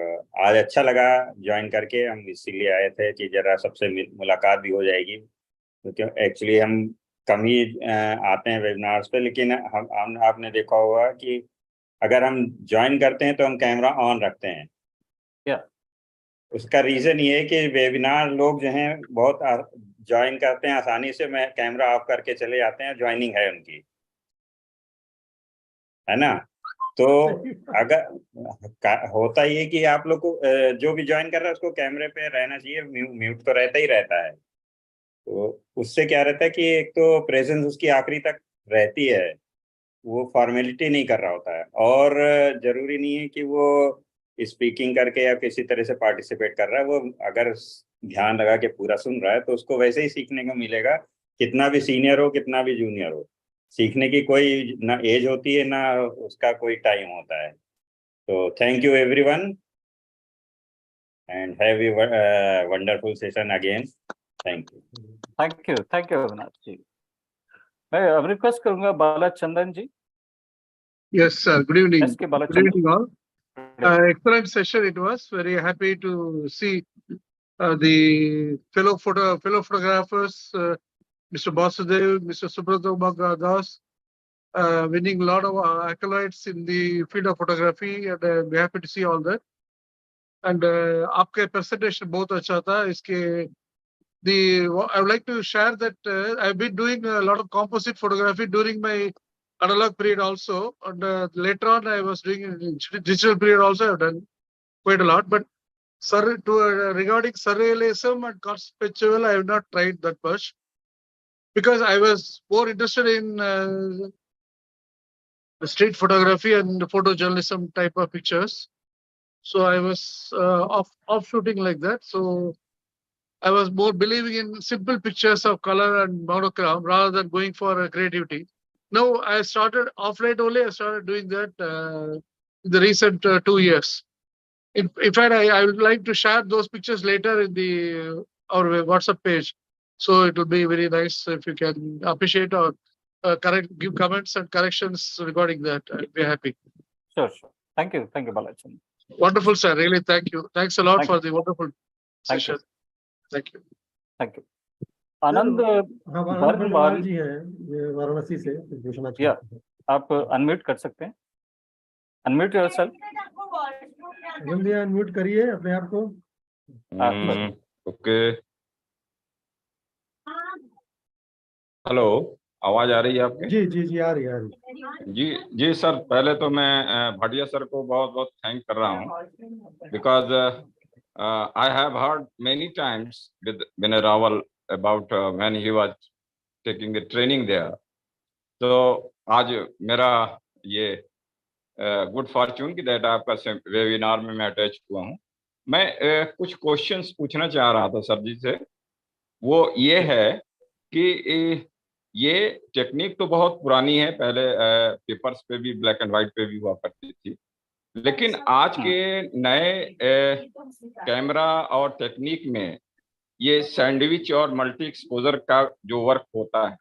आज अच्छा लगा ज्वाइन करके। हम इसीलिए आए थे कि जरा सबसे मुलाकात भी हो जाएगी, क्योंकि एक्चुअली हम कम ही आते हैं वेबिनार्स पे, लेकिन हम आपने देखा होगा कि अगर हम ज्वाइन करते हैं तो हम कैमरा ऑन रखते हैं। Yeah. उसका रीजन ये है कि वेबिनार लोग जो हैं बहुत ज्वाइन करते हैं आसानी से, मैं कैमरा ऑफ करके चले जाते हैं, ज्वाइनिंग है उनकी, है ना। तो अगर होता ये कि आप लोग को जो भी ज्वाइन कर रहा है उसको कैमरे पे रहना चाहिए, म्यूट तो रहता ही रहता है। तो उससे क्या रहता है कि एक तो प्रेजेंस उसकी आखिरी तक रहती है, वो फॉर्मेलिटी नहीं कर रहा होता है, और जरूरी नहीं है कि वो स्पीकिंग करके या किसी तरह से पार्टिसिपेट कर रहा है। वो अगर ध्यान लगा के पूरा सुन रहा है तो उसको वैसे ही सीखने को मिलेगा, कितना भी सीनियर हो कितना भी जूनियर हो। सीखने की कोई ना एज होती है ना उसका कोई टाइम होता है। तो thank you everyone and have a wonderful session again. Thank you. Thank you Avinash ji. मैं अब रिक्वेस्ट करूंगा Bala Chandan ji. Yes, sir. Good evening. S K Bala Good evening, all. Chandan. Excellent session it was. Very happy to see the fellow photographers, Mr. Basudev, Mr. Subrata Das, winning a lot of accolades in the field of photography, and we're happy to see all that. And आपके presentation बहुत अच्छा था. इसके I would like to share that I've been doing a lot of composite photography during my analog period also, and later on I was doing in digital period also. I've done quite a lot, but regarding surrealism and conceptual, I have not tried that much because I was more interested in the street photography and the photojournalism type of pictures. So I was offshooting like that. So I was more believing in simple pictures of color and monochrome rather than going for creativity. Now I started off late only. I started doing that in the recent 2 years. In fact, I would like to share those pictures later in the our WhatsApp page. So it will be very nice if you can appreciate or give comments and corrections regarding that. I'd be happy. Sure. Thank you, Bala Chandran. Wonderful, sir. Really, thank you. Thanks a lot for the wonderful session. Thank you. Thank you. Anand Barnwal ji है, ये वाराणसी से पूछना चाहते हैं। आप unmute कर सकते हैं। Unmute yourself. Anand ji unmute करिए अपने आप को। ओके। हेलो, आवाज आ रही है आपके? जी जी जी आ रही है। जी सर, पहले तो मैं भाटिया सर को बहुत बहुत थैंक कर रहा हूँ, because I have heard many times with Vinay Rawal about when he was taking the training there. तो आज मेरा ये गुड फॉर्चून कि दैट आपका वेबिनार में मैं अटैच हुआ हूँ। मैं कुछ क्वेश्चंस पूछना चाह रहा था सर जी से। वो ये है कि ये टेक्निक तो बहुत पुरानी है, पहले पेपर्स पे भी ब्लैक एंड व्हाइट पे भी हुआ करती थी, लेकिन आज के नए कैमरा और टेक्निक में ये सैंडविच और मल्टी एक्सपोजर का जो वर्क होता है,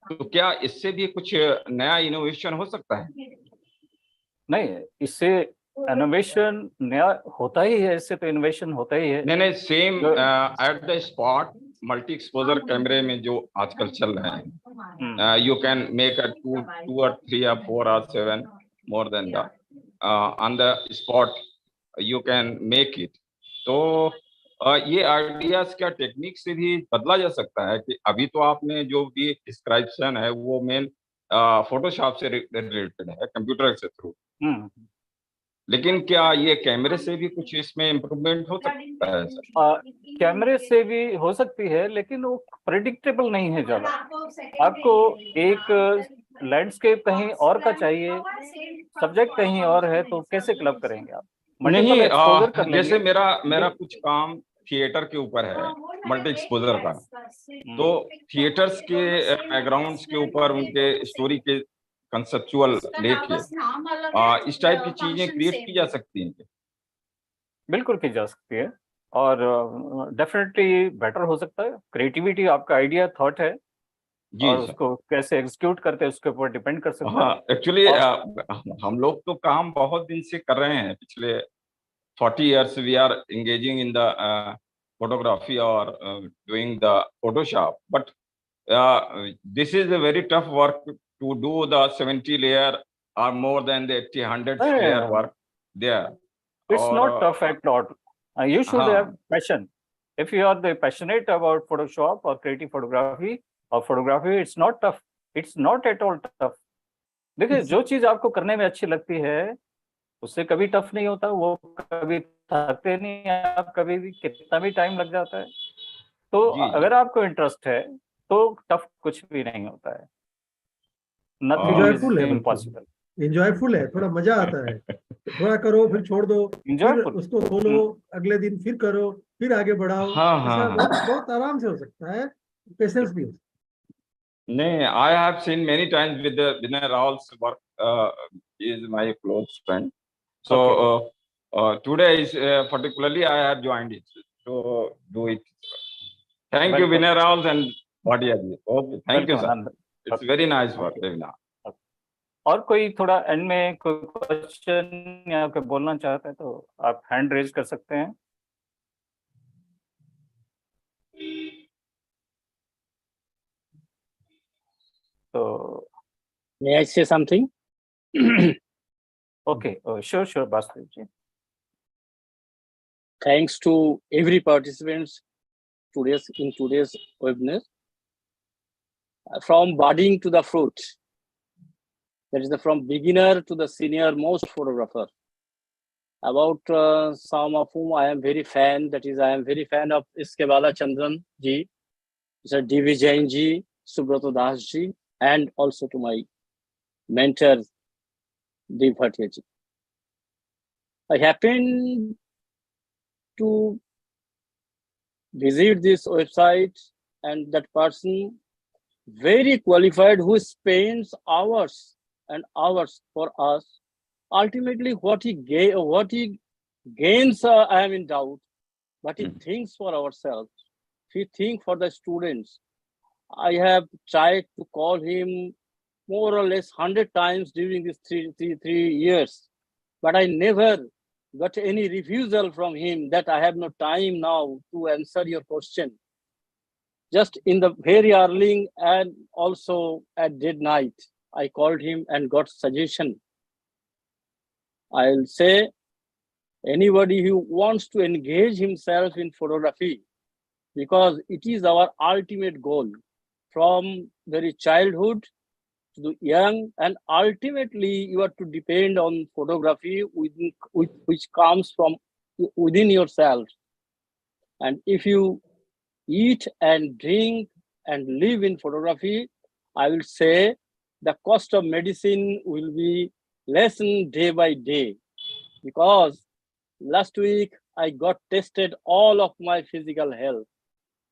तो क्या इससे भी कुछ नया इनोवेशन हो सकता है? नहीं, इससे इनोवेशन नया होता ही है, इससे तो इनोवेशन होता ही है। नहीं, same at the spot multi exposure कैमरे में जो आजकल चल रहे हैं, you can make a 2 or 3 or 4 or 7 more than that on the spot you can make it। तो ये आइडियाज क्या टेक्निक से भी बदला जा सकता है? कि अभी तो आपने जो भी डिस्क्रिप्शन है वो मेन फोटोशॉप से रिलेटेड है, कंप्यूटर से थ्रू, लेकिन क्या ये कैमरे से भी कुछ इसमें इम्प्रूवमेंट हो सकता है सर? कैमरे से भी हो सकती है, लेकिन वो प्रेडिक्टेबल नहीं है ज्यादा। आपको एक लैंडस्केप कहीं और का चाहिए, सब्जेक्ट कहीं और है, तो कैसे क्लब करेंगे आप? नहीं, जैसे मेरा कुछ काम थिएटर के ऊपर है, मल्टी एक्सपोजर का, तो थिएटर्स के बैकग्राउंड्स के ऊपर उनके स्टोरी के कंसेप्चुअल लेके इस टाइप की चीजें क्रिएट की जा सकती हैं? बिल्कुल की जा सकती है, और डेफिनेटली बेटर हो सकता है। क्रिएटिविटी आपका आइडिया थॉट है, जी और सर। उसको कैसे एग्जीक्यूट करते हैं उसके ऊपर डिपेंड कर सकता है। हाँ, एक्चुअली और- हम लोग तो काम बहुत दिन से कर रहे हैं, पिछले 40 years we are engaging in the photography or doing the Photoshop. But this is a very tough work to do the 70 layer or more than the 80, 100 layer work there. It's not और tough at all. You should हाँ, have passion. If you are the passionate about Photoshop or creative photography or photography, it's not tough. It's not at all tough. देखिए, जो चीज आपको करने में अच्छी लगती है उससे कभी टफ नहीं होता, वो कभी थकते नहीं आप, कभी भी कितना भी टाइम लग जाता है। तो जी जी। अगर आपको इंटरेस्ट है तो टफ कुछ भी नहीं होता है। नथिंग इज एंजॉयफुल है, इम्पॉसिबल। बिल्कुल एंजॉयफुल है, थोड़ा मजा आता है। थोड़ा करो फिर छोड़ दो, फिर इंजॉयफुल। उसको खोलो, अगले दिन फिर करो, फिर आगे बढ़ाओ। हाँ हाँ ऐसा हाँ। बहुत बहुत आराम से हो सकता है, पेशेंस भी हो सकता नहीं, I have seen many times with the Vinay Rawal's work. He is my close friend. So today is particularly I have joined it to do it. Thank you, Welcome. Vinay Rawal and Bhatia ji. Okay, thank you, welcome sir. Anand. It's very nice work, Devina. और कोई थोड़ा and में कोई question या कोई बोलना चाहते हैं तो आप हैंड रेज कर सकते हैं। तो May I say something? Okay, sure वास्तव जी। Thanks to every participant in today's webinar. From budding to the fruit, that is from beginner to the senior most photographer. About some of whom I am very fan, that is I am very fan of S.K. Balachandran ji, Mr. D.V. Jain ji, Subrata Das ji, and also to my mentor, Deep Bhatia ji. I happened to visit this website and that person very qualified who spends hours and hours for us. Ultimately, what he gains, I am in doubt, but he thinks for ourselves. He thinks for the students. I have tried to call him more or less 100 times during these three years, but I never got any refusal from him that I have no time now to answer your question. Just in the very early and also at dead night, I called him and got suggestion. I'll say anybody who wants to engage himself in photography, because it is our ultimate goal from very childhood to the young, and ultimately you have to depend on photography which comes from within yourself. And if you eat and drink and live in photography, I will say the cost of medicine will be lessened day by day. Because last week I got tested all of my physical health.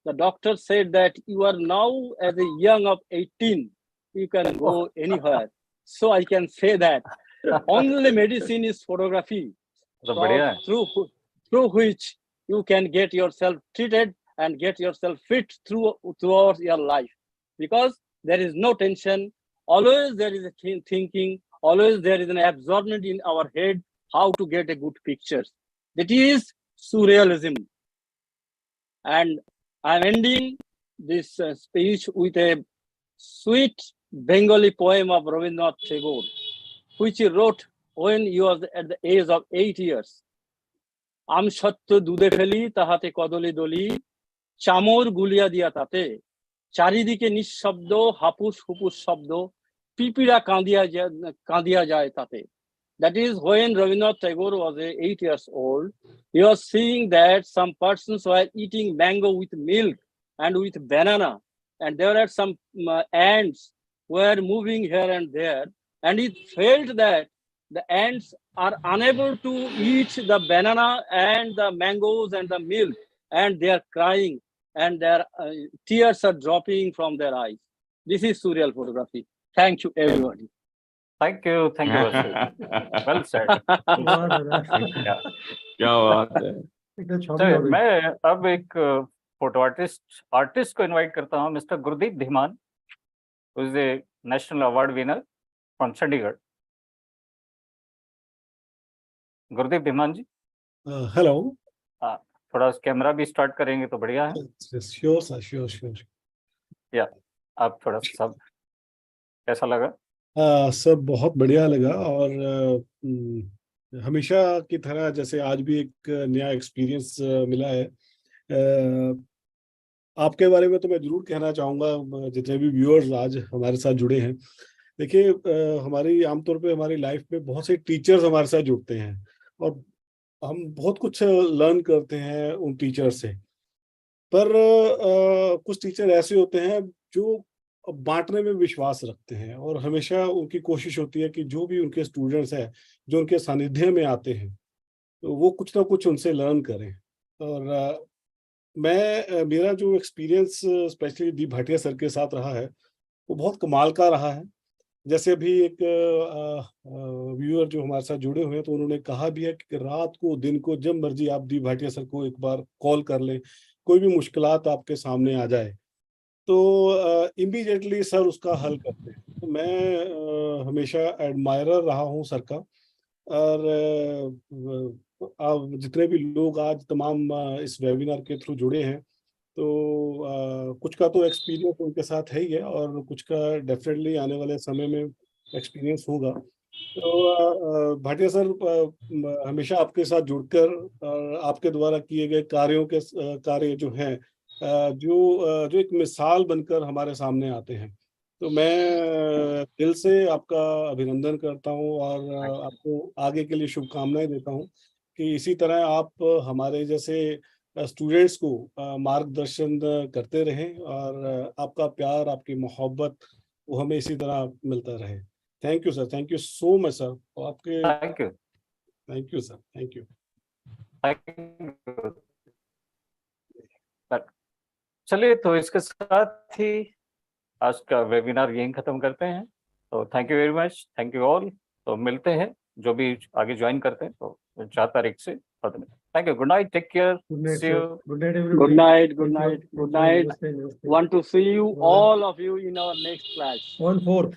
The doctor said that you are now as a young of 18, you can go anywhere. So I can say that only medicine is photography, through which you can get yourself treated and get yourself fit throughout your life. Because there is no tension, always there is a thinking, always there is an absorbment in our head how to get a good picture. That is surrealism. And I'm ending this speech with a sweet Bengali poem of Rabindranath Tagore, which he wrote when he was at the age of 8 years. আম সত্য দুধে ফেলি তাহাতে কদলি দলি চামর গুলিয়া দিয়া তাতে চারিদিকে নিঃশব্দ হাপুস হুপুস শব্দ পিপিড়া কাঁদিয়া যায় তাতে. That is when Rabindranath Tagore was 8 years old. He was seeing that some persons were eating mango with milk and with banana, and there are some ants were moving here and there, and he felt that the ants are unable to eat the banana and the mangoes and the milk, and they are crying and their tears are dropping from their eyes. This is surreal photography. Thank you, everybody. Thank you, Vasu. Well said. क्या बात है। चलिए, मैं अब एक photo artist को invite करता हूं, mister Gurdeep Dhiman. who is a national award winner from Chandigarh. Gurdeep Dhiman ji, hello. थोड़ा कैमरा भी स्टार्ट करेंगे तो बढ़िया है। Sure sir, sure. या आप थोड़ा सब कैसा लगा? सब बहुत बढ़िया लगा, और हमेशा की तरह जैसे आज भी एक नया एक्सपीरियंस मिला है। आपके बारे में तो मैं जरूर कहना चाहूँगा, जितने भी व्यूअर्स आज हमारे साथ जुड़े हैं। देखिए, हमारी आमतौर पे हमारी लाइफ में बहुत से टीचर्स हमारे साथ जुड़ते हैं, और हम बहुत कुछ लर्न करते हैं उन टीचर से। पर कुछ टीचर ऐसे होते हैं जो बांटने में विश्वास रखते हैं, और हमेशा उनकी कोशिश होती है कि जो भी उनके स्टूडेंट्स हैं, जो उनके सानिध्य में आते हैं, तो वो कुछ ना कुछ उनसे लर्न करें। और मेरा जो experience specially the Bhatia sir के साथ रहा है, वो बहुत कमाल का रहा है। जैसे अभी एक व्यूअर जो हमारे साथ जुड़े हुए हैं, तो उन्होंने कहा भी है कि रात को, दिन को, जब मर्जी आप दी भाटिया सर को एक बार कॉल कर लें, कोई भी मुश्किलात आपके सामने आ जाए तो इमीडिएटली सर उसका हल करते हैं। तो मैं हमेशा एडमायरर रहा हूँ सर का। और आप जितने भी लोग आज तमाम इस वेबिनार के थ्रू जुड़े हैं, तो कुछ का तो एक्सपीरियंस उनके साथ है ही है, और कुछ का डेफिनेटली आने वाले समय में एक्सपीरियंस होगा। तो भाटिया सर, हमेशा आपके साथ जुड़कर आपके द्वारा किए गए कार्य जो हैं, जो एक मिसाल बनकर हमारे सामने आते हैं। तो मैं दिल से आपका अभिनंदन करता हूँ, और आपको आगे के लिए शुभकामनाएं देता हूँ कि इसी तरह आप हमारे जैसे स्टूडेंट्स को मार्गदर्शन करते रहें, और आपका प्यार, आपकी मोहब्बत वो हमें इसी तरह मिलता रहे। Thank you sir, thank you so much sir. आपके thank you sir, thank you. चलिए, तो इसके साथ ही आज का वेबिनार यहीं खत्म करते हैं। तो thank you very much, thank you all. तो मिलते हैं, जो भी आगे ज्वाइन करते हैं तो 4 तारीख से। Thank you, good night, take care, see you. Good night, everybody. Good night. Thank you. Good night. Namaste. Want to see you, all of you, in our next class. On 4th.